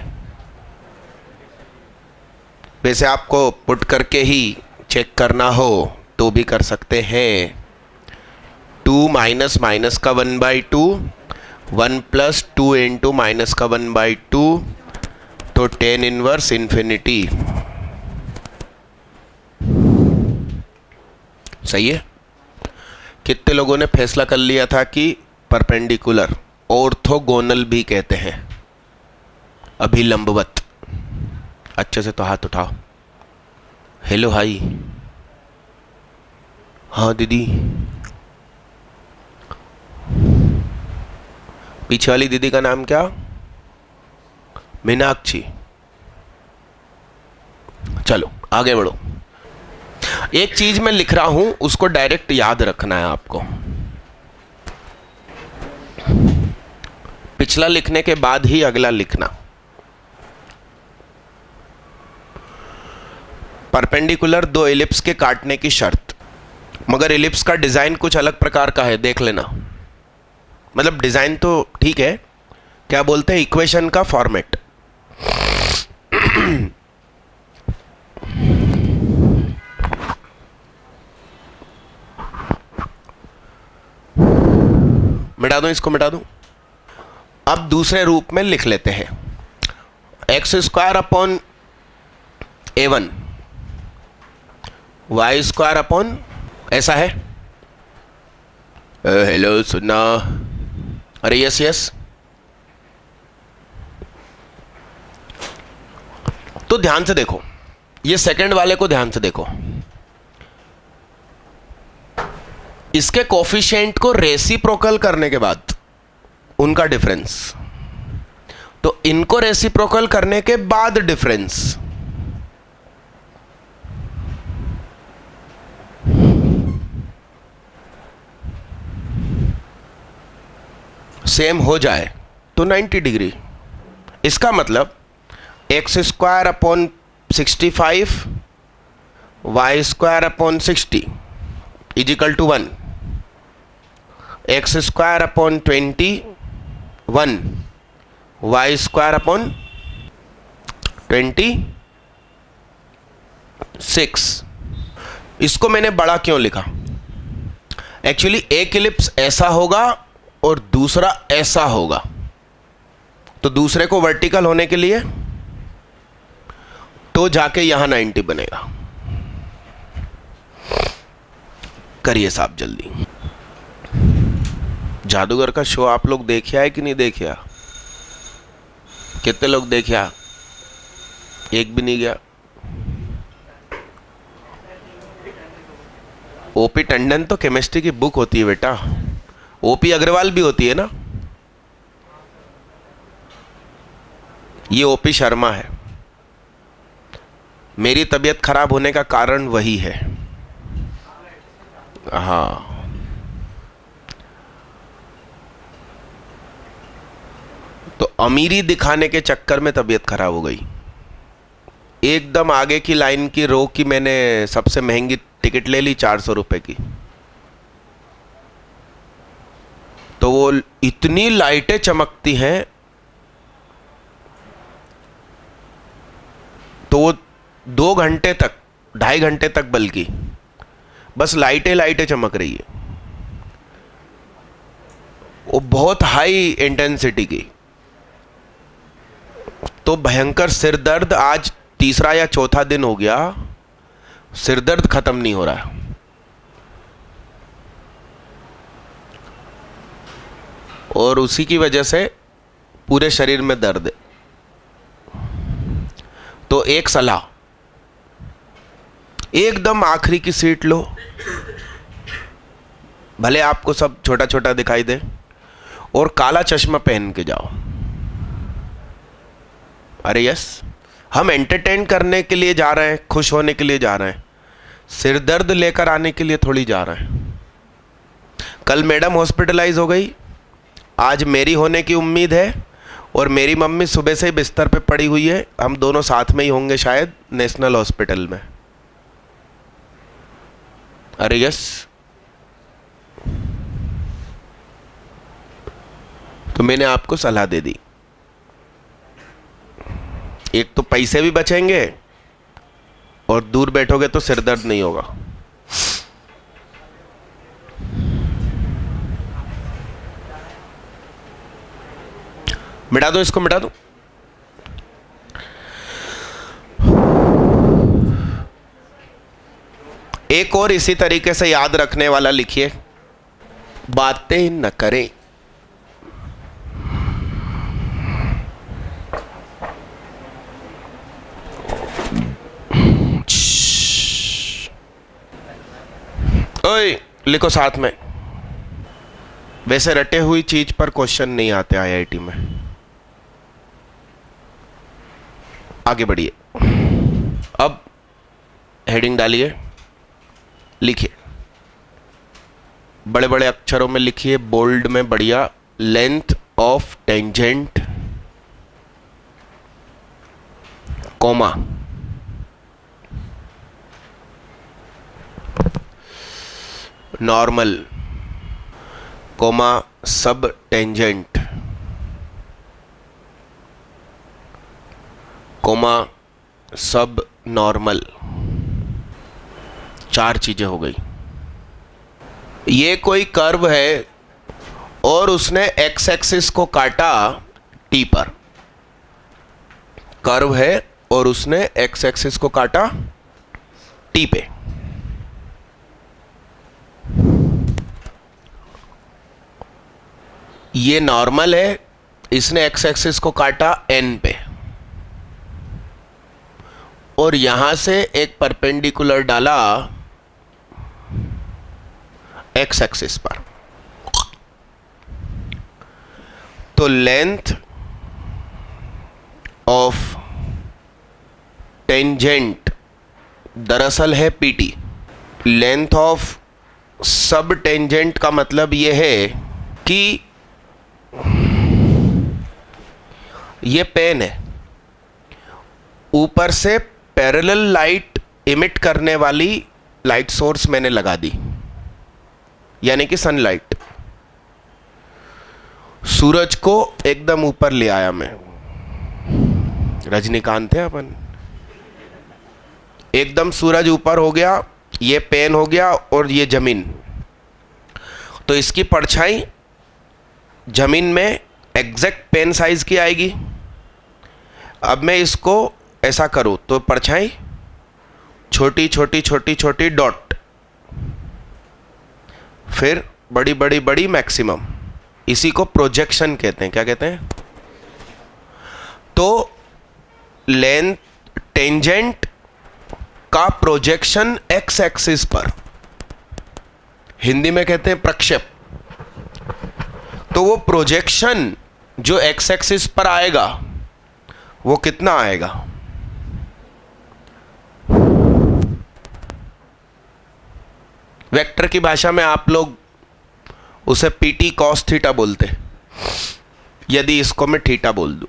वैसे आपको पुट करके ही चेक करना हो तो भी कर सकते हैं, 2 माइनस माइनस का 1/2, 1 प्लस 2 इंटू माइनस का 1/2, तो tan इनवर्स इन्फिनिटी। सही है। कितने लोगों ने फैसला कर लिया था कि परपेंडिकुलर ऑर्थोगोनल भी कहते हैं, अभिलंबवत? अच्छे से तो हाथ उठाओ। Hello hi. हाँ दीदी। पीछे वाली दीदी का नाम क्या? मीनाक्षी। चलो आगे बढ़ो। एक चीज मैं लिख रहा हूं, उसको डायरेक्ट याद रखना है आपको। पिछला लिखने के बाद ही अगला लिखना। परपेंडिकुलर दो एलिप्स के काटने की शर्त। मगर एलिप्स का डिजाइन कुछ अलग प्रकार का है, देख लेना। मतलब डिजाइन तो ठीक है, क्या बोलते हैं, इक्वेशन का फॉर्मेट। मिटा दूं, इसको मिटा दूं। अब दूसरे रूप में लिख लेते हैं। x² upon a1 y² upon, ऐसा है। हेलो सुनना। अरे यस यस। तो ध्यान से देखो, ये सेकंड वाले को ध्यान से देखो। इसके कोफिशिएंट को रेसिप्रोकल करने के बाद उनका डिफरेंस, तो इनको रेसिप्रोकल करने के बाद डिफरेंस, सेम हो जाए तो 90 डिग्री। इसका मतलब x² upon 65 y² upon 60 is equal to 1, x² upon 21 y² upon 26। इसको मैंने बड़ा क्यों लिखा? एक्चुअली एक इलिप्स ऐसा होगा और दूसरा ऐसा होगा, तो दूसरे को वर्टिकल होने के लिए तो जाके यहां 90 बनेगा। करिए साहब जल्दी। जादूगर का शो आप लोग देखिया है कि नहीं देखिया? कितने लोग देखिया? एक भी नहीं गया। ओपी टंडन तो केमिस्ट्री की बुक होती है बेटा। ओपी अग्रवाल भी होती है ना। ये ओपी शर्मा है। मेरी तबीयत खराब होने का कारण वही है। हाँ, तो अमीरी दिखाने के चक्कर में तबीयत खराब हो गई। एकदम आगे की लाइन की रो की मैंने सबसे महंगी टिकट ले ली 400 रुपए की। तो वो इतनी लाइटें चमकती हैं, तो वो 2 घंटे तक, 2.5 घंटे तक बल्कि बस लाइटें लाइटें चमक रही है। वो बहुत हाई इंटेंसिटी की। तो भयंकर सिर दर्द, आज तीसरा या चौथा दिन हो गया, सिर दर्द खत्म नहीं हो रहा है। और उसी की वजह से पूरे शरीर में दर्द है। तो एक सलाह, एकदम आखिरी की सीट लो, भले आपको सब छोटा छोटा दिखाई दे, और काला चश्मा पहन के जाओ। अरे यस, हम एंटरटेन करने के लिए जा रहे हैं, खुश होने के लिए जा रहे हैं, सिर दर्द लेकर आने के लिए थोड़ी जा रहे हैं। कल मैडम हॉस्पिटलाइज हो गई, आज मेरी होने की उम्मीद है, और मेरी मम्मी सुबह से ही बिस्तर पे पड़ी हुई है। हम दोनों साथ में ही होंगे शायद नेशनल हॉस्पिटल में। अरे यस, तो मैंने आपको सलाह दे दी। एक तो पैसे भी बचेंगे और दूर बैठोगे तो सिर दर्द नहीं होगा। मिटा दो, इसको मिटा दो। एक और इसी तरीके से याद रखने वाला लिखिए, बातें न करें। ओए लिखो साथ में। वैसे रटे हुई चीज पर क्वेश्चन नहीं आते आईआईटी में। आगे बढ़िए। अब हेडिंग डालिए, लिखिए, बड़े बड़े अक्षरों में लिखिए, बोल्ड में बढ़िया, length of tangent comma normal comma sub tangent comma sub normal. 4 चीजें हो गई। ये कोई कर्व है और उसने एक्स एक्सिस को काटा टी पर। कर्व है और उसने एक्स एक्सिस को काटा टी पे। ये नॉर्मल है, इसने एक्स एक्सिस को काटा एन पे और यहां से एक परपेंडिकुलर डाला एक्स एक्सिस पर। तो लेंथ ऑफ टेंजेंट दरअसल है पीटी। लेंथ ऑफ सब टेंजेंट का मतलब यह है कि ये पेन है, ऊपर से पैरेलल लाइट इमिट करने वाली लाइट सोर्स मैंने लगा दी, यानी कि सनलाइट। सूरज को एकदम ऊपर ले आया मैं, रजनीकांत थे अपन। एकदम सूरज ऊपर हो गया, ये पेन हो गया और ये जमीन। तो इसकी परछाई जमीन में एग्जैक्ट पेन साइज की आएगी। अब मैं इसको ऐसा करूं तो परछाई छोटी छोटी छोटी छोटी डॉट, फिर बड़ी बड़ी बड़ी मैक्सिमम। इसी को प्रोजेक्शन कहते हैं। क्या कहते हैं? तो लेंथ टेंजेंट का प्रोजेक्शन एक्स एक्सिस पर, हिंदी में कहते हैं प्रक्षेप। तो वो प्रोजेक्शन जो एक्स एक्सिस पर आएगा वो कितना आएगा? वेक्टर की भाषा में आप लोग उसे पीटी कॉस थीटा बोलते हैं, यदि इसको मैं थीटा बोल दूं।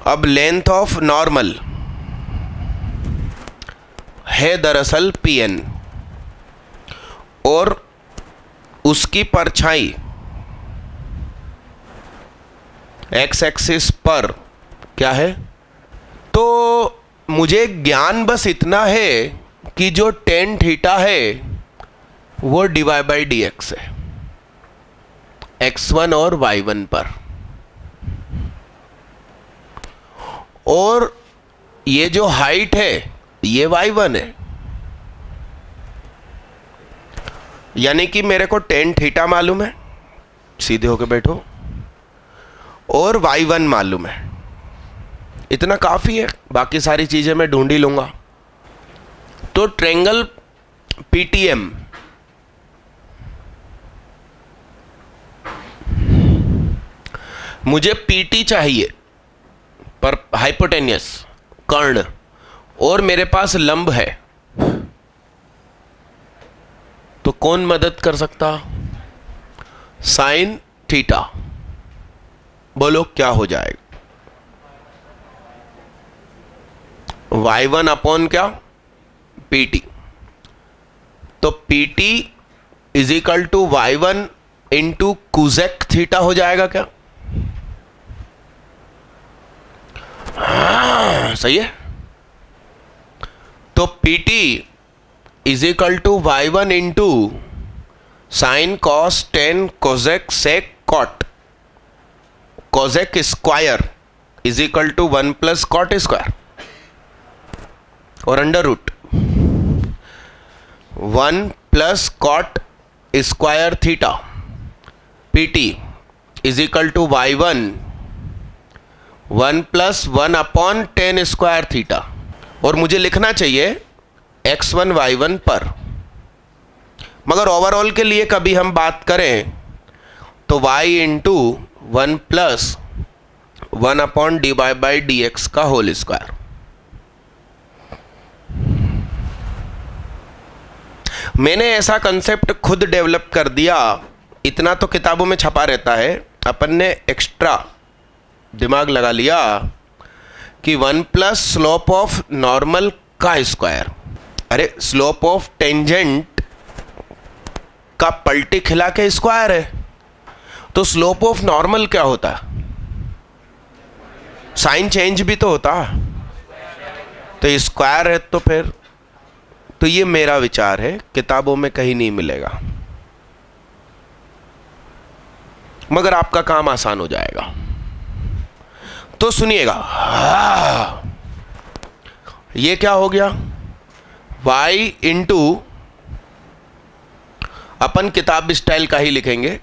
अब लेंथ ऑफ नॉर्मल है दरअसल पीएन और उसकी परछाई एक्स एक्सिस पर क्या है? तो मुझे ज्ञान बस इतना है कि जो टेन थीटा है वो डिवाइड बाई डी एक्स है, x1 और y1 पर। और ये जो हाइट है ये y1 है, यानी कि मेरे को टेन थीटा मालूम है, सीधे होके बैठो, और y1 मालूम है। इतना काफी है, बाकी सारी चीजें मैं ढूंढ ही लूंगा। तो ट्रायंगल पीटीएम मुझे पीटी चाहिए पर हाइपोटेनियस कर्ण, और मेरे पास लंब है, तो कौन मदद कर सकता? Sine theta. बोलो क्या हो जाएगा? y1 अपॉन क्या? पीटी। तो PT is equal to y1 into cosec theta हो जाएगा क्या? सही है। तो PT is equal to y1 into sine cos tan cosec sec cot, cosec square is equal to 1 plus cot square और under root 1 plus cot square theta PT is equal to y1 1 plus 1 upon tan square theta. और मुझे लिखना चाहिए x1 y1 पर, मगर overall के लिए कभी हम बात करें तो y into 1 plus 1 upon D Y by D X का होल स्क्वायर। मैंने ऐसा कंसेप्ट खुद डेवलप कर दिया, इतना तो किताबों में छपा रहता है, अपन ने एक्स्ट्रा दिमाग लगा लिया कि 1 प्लस स्लोप ऑफ नॉर्मल का स्क्वायर। अरे स्लोप ऑफ टेंजेंट का पलटी खिला के स्क्वायर है, तो स्लोप ऑफ नॉर्मल क्या होता? साइन चेंज भी तो होता, तो स्क्वायर है। तो फिर तो ये मेरा विचार है, किताबों में कहीं नहीं मिलेगा, मगर आपका काम आसान हो जाएगा। तो सुनिएगा, ये क्या हो गया? y इंटू, अपन किताब स्टाइल का ही लिखेंगे,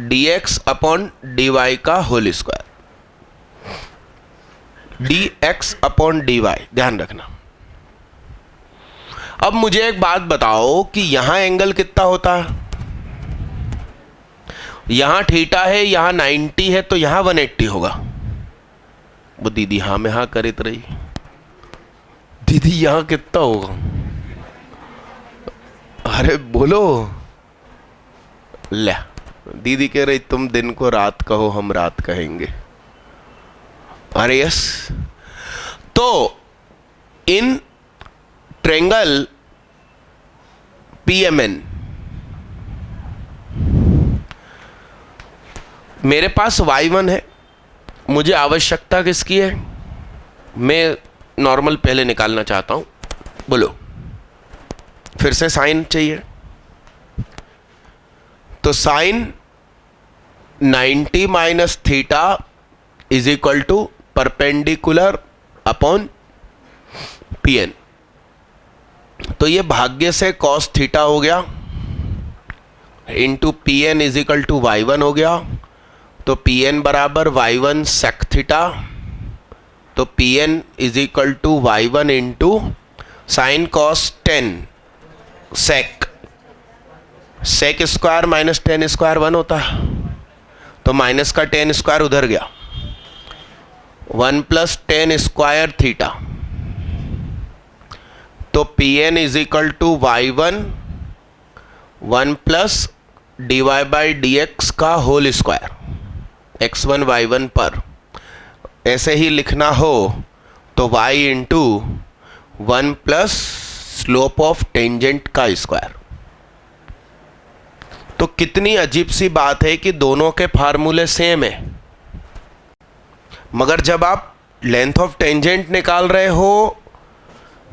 dx अपॉन dy का whole square, dx upon dy, ध्यान रखना। अब मुझे एक बात बताओ कि यहां एंगल कितना होता है? यहां थीटा है, यहां 90 है, तो यहां 180 होगा। वो दीदी हाँ में हाँ करित रही, दीदी यहां कितना होगा? अरे बोलो। ले, दीदी कह रही तुम दिन को रात कहो, हम रात कहेंगे। अरे यस, तो इन ट्रेंगल PMN मेरे पास y1 है, मुझे आवश्यकता किसकी है? मैं नॉर्मल पहले निकालना चाहता हूं। बोलो, फिर से साइन चाहिए, तो sine 90 minus theta is equal to perpendicular upon PN। तो ये भाग्य से कॉस थीटा हो गया into PN is equal to y1 हो गया, तो PN बराबर y1 सेक थीटा, तो PN is equal to y1 into sine cos 10 sec, sec square minus 10 square 1 होता है, तो माइनस का 10 स्क्वायर उधर गया, 1 प्लस 10 स्क्वायर थीटा, तो PN is equal to y1 1 plus D Y by D X का whole square, x1 y1 पर। ऐसे ही लिखना हो तो y into 1 plus slope of tangent का स्क्वायर। तो कितनी अजीब सी बात है कि दोनों के फार्मूले सेम है, मगर जब आप लेंथ ऑफ टेंजेंट निकाल रहे हो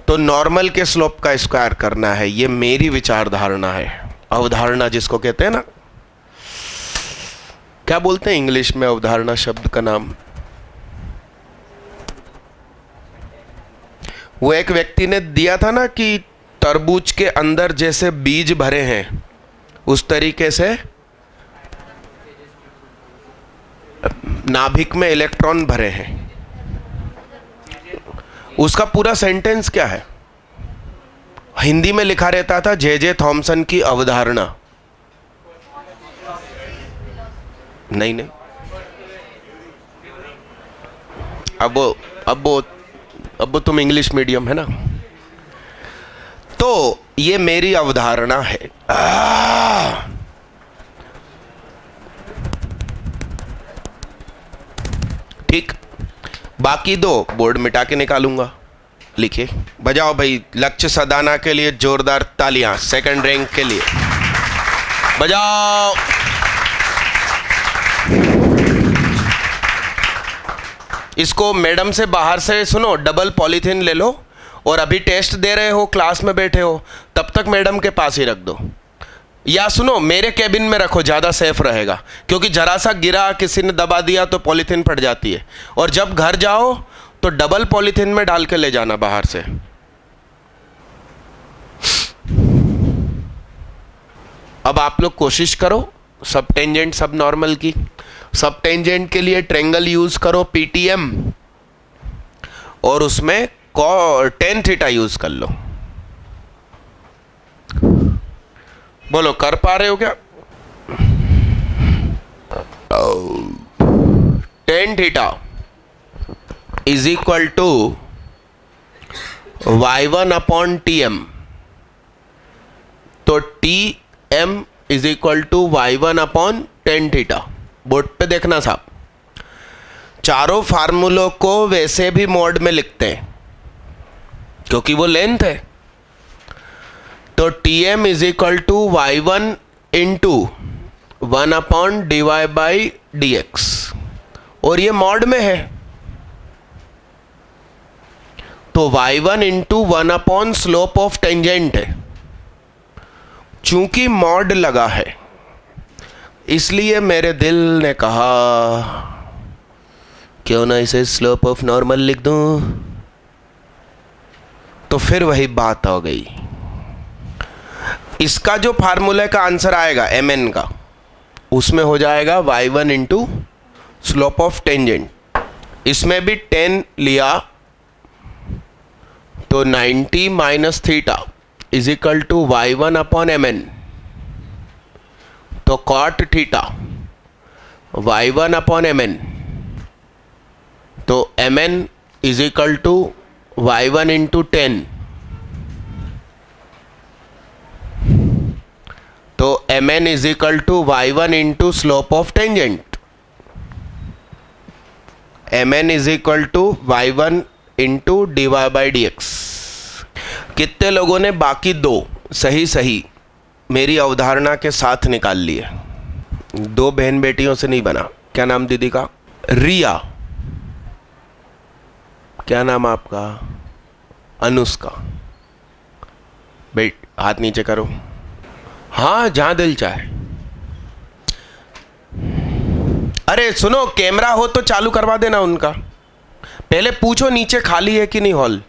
तो नॉर्मल के स्लोप का स्क्वायर करना है। ये मेरी विचारधारणा है, अवधारणा जिसको कहते हैं ना, क्या बोलते हैं इंग्लिश में अवधारणा शब्द का नाम? वो एक व्यक्ति ने दिया था ना कि तरबूज के अंदर जैसे बीज भरे हैं उस तरीके से नाभिक में इलेक्ट्रॉन भरे हैं। उसका पूरा सेंटेंस क्या है? हिंदी में लिखा रहता था जे थॉमसन की अवधारणा। नहीं, अब तुम इंग्लिश मीडियम है ना, तो ये मेरी अवधारणा है। ठीक, बाकी दो बोर्ड मिटा के निकालूंगा। लिखिए, बजाओ भाई लक्ष्य सदाना के लिए जोरदार तालियां, सेकंड रैंक के लिए बजाओ। इसको मैडम से बाहर से सुनो, डबल पॉलीथीन ले लो और अभी टेस्ट दे रहे हो, क्लास में बैठे हो, तब तक मैडम के पास ही रख दो। या सुनो, मेरे कैबिन में रखो, ज़्यादा सेफ रहेगा, क्योंकि जरा सा गिरा, किसी ने दबा दिया तो पॉलीथीन फट जाती है। और जब घर जाओ तो डबल पॉलीथीन में डाल के ले जाना बाहर से। अब आप लोग कोशिश करो सब टेंजेंट सब नॉर्मल की। सब टेंजेंट के लिए ट्रेंगल यूज करो पीटीएम, और उसमें tan थीटा यूज कर लो। बोलो, कर पा रहे हो क्या? tan theta is equal to y1 upon tm। तो tm is equal to y1 upon tan theta. Board पे देखना साहब, चारों फार्मूलों को वैसे भी मोड में लिखते हैं क्योंकि वो लेंथ है। तो tm is equal to y1 into 1 upon dy/dx, और ये मॉड में है तो y1 into 1 upon slope of tangent है। चूंकि मॉड लगा है इसलिए मेरे दिल ने कहा क्यों ना इसे स्लोप ऑफ नॉर्मल लिख दूं। तो फिर वही बात हो गई। इसका जो फार्मूले का आंसर आएगा mn का, उसमें हो जाएगा y1 into slope of tangent. इसमें भी 10 लिया तो 90 minus theta is equal to y1 upon mn। तो cot theta y1 upon mn, तो mn is equal to y1 into 10। तो mn is equal to y1 into slope of tangent. mn is equal to y1 into dy/dx। कितने लोगों ने बाकी दो सही मेरी अवधारणा के साथ निकाल लिए? दो बहन बेटियों से नहीं बना। क्या नाम दीदी का? रिया। क्या नाम आपका? अनुष्का। बेट हाथ नीचे करो। हाँ, जहां दिल चाहे। अरे सुनो, कैमरा हो तो चालू करवा देना उनका। पहले पूछो नीचे खाली है कि नहीं हॉल।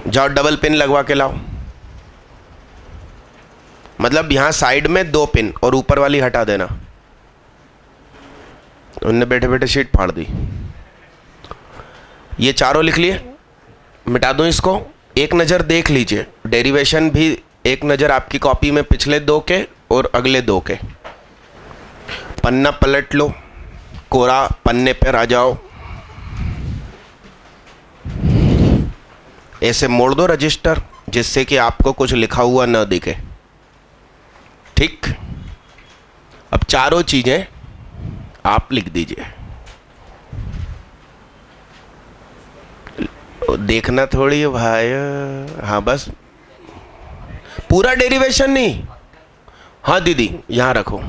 जाओ डबल पिन लगवा के लाओ। मतलब यहां साइड में 2 पिन और ऊपर वाली हटा देना। उनने बैठे बैठे शीट फाड़ दी। ये चारों लिख लिए, मिटा दूं इसको। एक नज़र देख लीजिए, डेरिवेशन भी एक नज़र आपकी कॉपी में पिछले 2 के और अगले 2 के। पन्ना पलट लो, कोरा पन्ने पर आ जाओ, ऐसे मोड़ दो रजिस्टर जिससे कि आपको कुछ लिखा हुआ न दिखे। ठीक, अब चारों चीजें आप लिख दीजिए। देखना थोड़ी है भाई। हाँ बस, पूरा डेरिवेशन नहीं। हाँ दीदी, यहां रखो।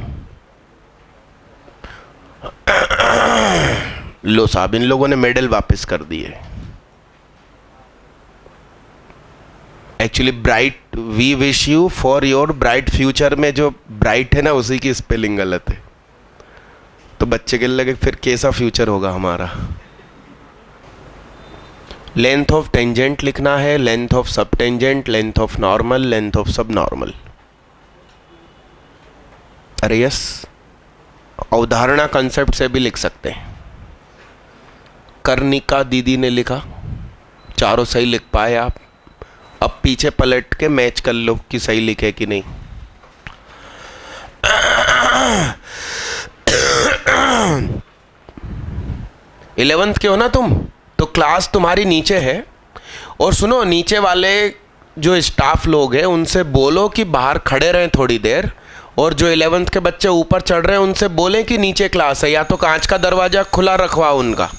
लो साहब, इन लोगों ने मेडल वापस कर दिए। Actually bright, we wish you for your bright future में जो ब्राइट है ना, उसी की स्पेलिंग गलत है। तो बच्चे के लगे फिर कैसा फ्यूचर होगा हमारा। लेंथ ऑफ टेंजेंट लिखना है, लेंथ ऑफ सब tangent, length of normal, length of सब नॉर्मल। अरे यस, अवधारणा कंसेप्ट से भी लिख सकते हैं। कर्णिका दीदी ने लिखा, चारों सही लिख पाए आप। अब पीछे पलट के मैच कर लो कि सही लिखे कि नहीं। इलेवेंथ के हो ना तुम, तो क्लास तुम्हारी नीचे है। और सुनो, नीचे वाले जो स्टाफ लोग हैं उनसे बोलो कि बाहर खड़े रहें थोड़ी देर, और जो 11th के बच्चे ऊपर चढ़ रहे हैं उनसे बोलें कि नीचे क्लास है, या तो कांच का दरवाजा खुला रखवाओ उनका।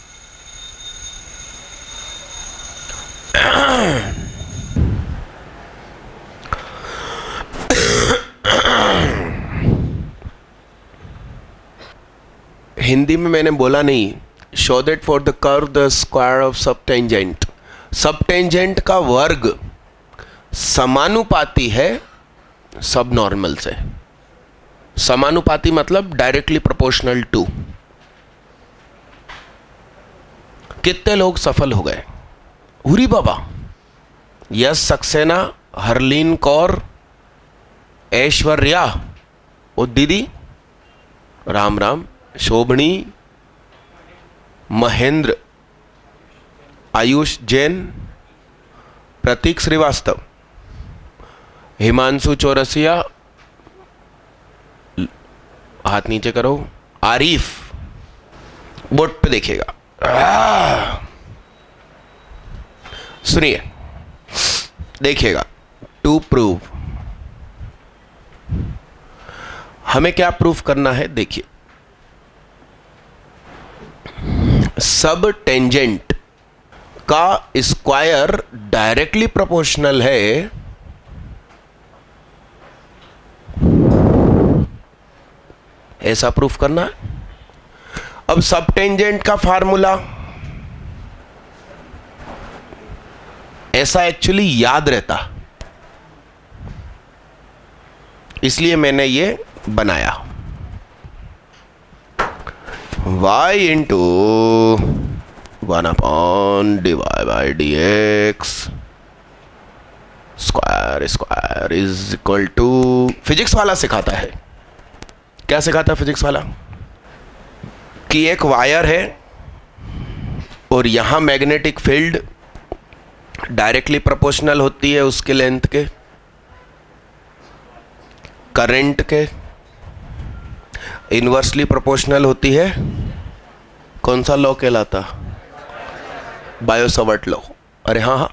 हिंदी में मैंने बोला नहीं, show that for the curve the square of सब टेंजेंट। सब टेंजेंट का वर्ग समानुपाती है सब नॉर्मल से। समानुपाती मतलब डायरेक्टली प्रोपोर्शनल टू। कितने लोग सफल हो गए? उरी बाबा, यश सक्सेना, हरलीन कौर, ऐश्वर्या, ओ दीदी, राम राम, शोभनी, महेंद्र, आयुष जैन, प्रतीक श्रीवास्तव, हिमांशु चौरसिया, हाथ नीचे करो, आरिफ। बोर्ड पे देखिएगा, सुनिए, देखिएगा। टू प्रूव, हमें क्या प्रूफ करना है? देखिए, सब टेंजेंट का स्क्वायर डायरेक्टली प्रोपोर्शनल है ऐसा प्रूफ करना है। अब सब टेंजेंट का फार्मूला ऐसा एक्चुअली याद रहता, इसलिए मैंने ये बनाया। y into 1/dy/dx square is equal to, physics वाला सिखाता है। क्या सिखाता है फिजिक्स वाला? कि एक वायर है और यहां मैग्नेटिक फील्ड डायरेक्टली प्रोपोर्शनल होती है उसके लेंथ के, करंट के इनवर्सली प्रोपोर्शनल होती है। कौन सा लॉ कहलाता? बायो-सवर्ट लॉ। अरे हाँ हाँ,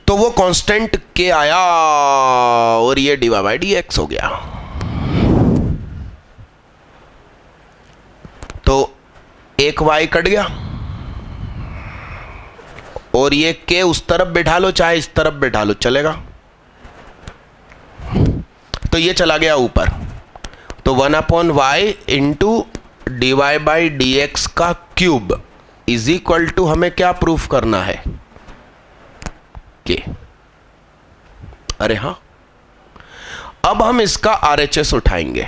तो वो कांस्टेंट के आया और ये dy/dx हो गया। तो एक y कट गया और ये k उस तरफ बैठा लो चाहे इस तरफ बैठा लो, चलेगा। तो ये चला गया ऊपर, तो 1/y इंटू dy/dx का क्यूब इज इक्वल टू, हमें क्या प्रूफ करना है? के। अरे हाँ, अब हम इसका RHS उठाएंगे।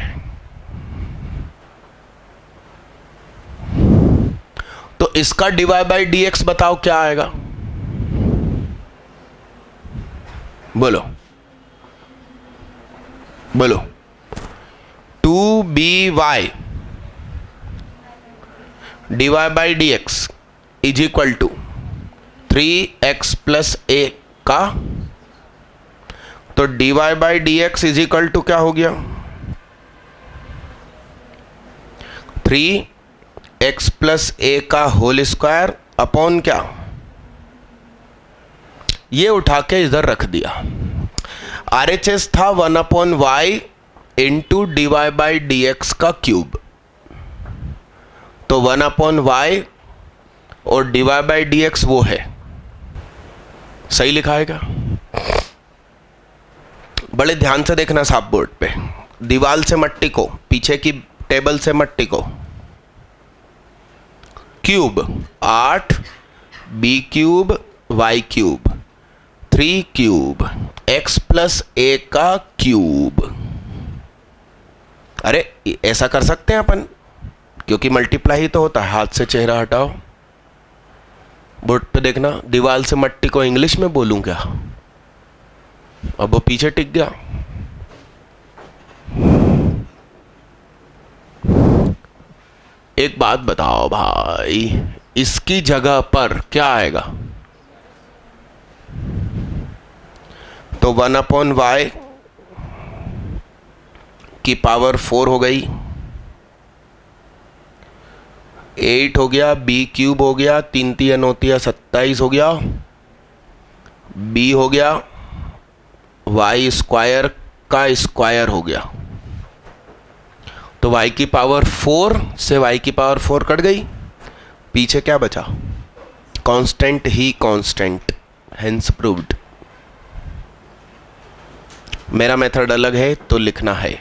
तो इसका dy/dx बताओ क्या आएगा? बोलो बोलो। 2by dy/dx is equal to 3x plus a का, तो dy/dx इज इक्वल टू क्या हो गया? 3x प्लस a का होल स्क्वायर अपॉन क्या? ये उठा के इधर रख दिया। RHS था 1/y इंटू dy/dx का क्यूब, तो 1/y और dy/dx वो है। सही लिखा है क्या? बड़े ध्यान से देखना साहब बोर्ड पे। दीवाल से मट्टी को, पीछे की टेबल से मट्टी को, cube 8, b cube, y cube, 3 cube, x plus a का क्यूब। अरे ऐसा कर सकते हैं अपन, क्योंकि मल्टीप्लाई ही तो होता है। हाथ से चेहरा हटाओ, बोर्ड पे देखना। दीवाल से मट्टी को इंग्लिश में बोलूं क्या? अब वो पीछे टिक गया। एक बात बताओ भाई, इसकी जगह पर क्या आएगा? तो 1/y की पावर 4 हो गई, 8 हो गया, b क्यूब हो गया, 3 3 9 27 हो गया, b हो गया, y स्क्वायर का स्क्वायर हो गया। तो y की पावर 4 से y की पावर 4 कट गई, पीछे क्या बचा? कांस्टेंट ही कांस्टेंट, हेंस प्रूव्ड। मेरा मेथड अलग है तो लिखना है।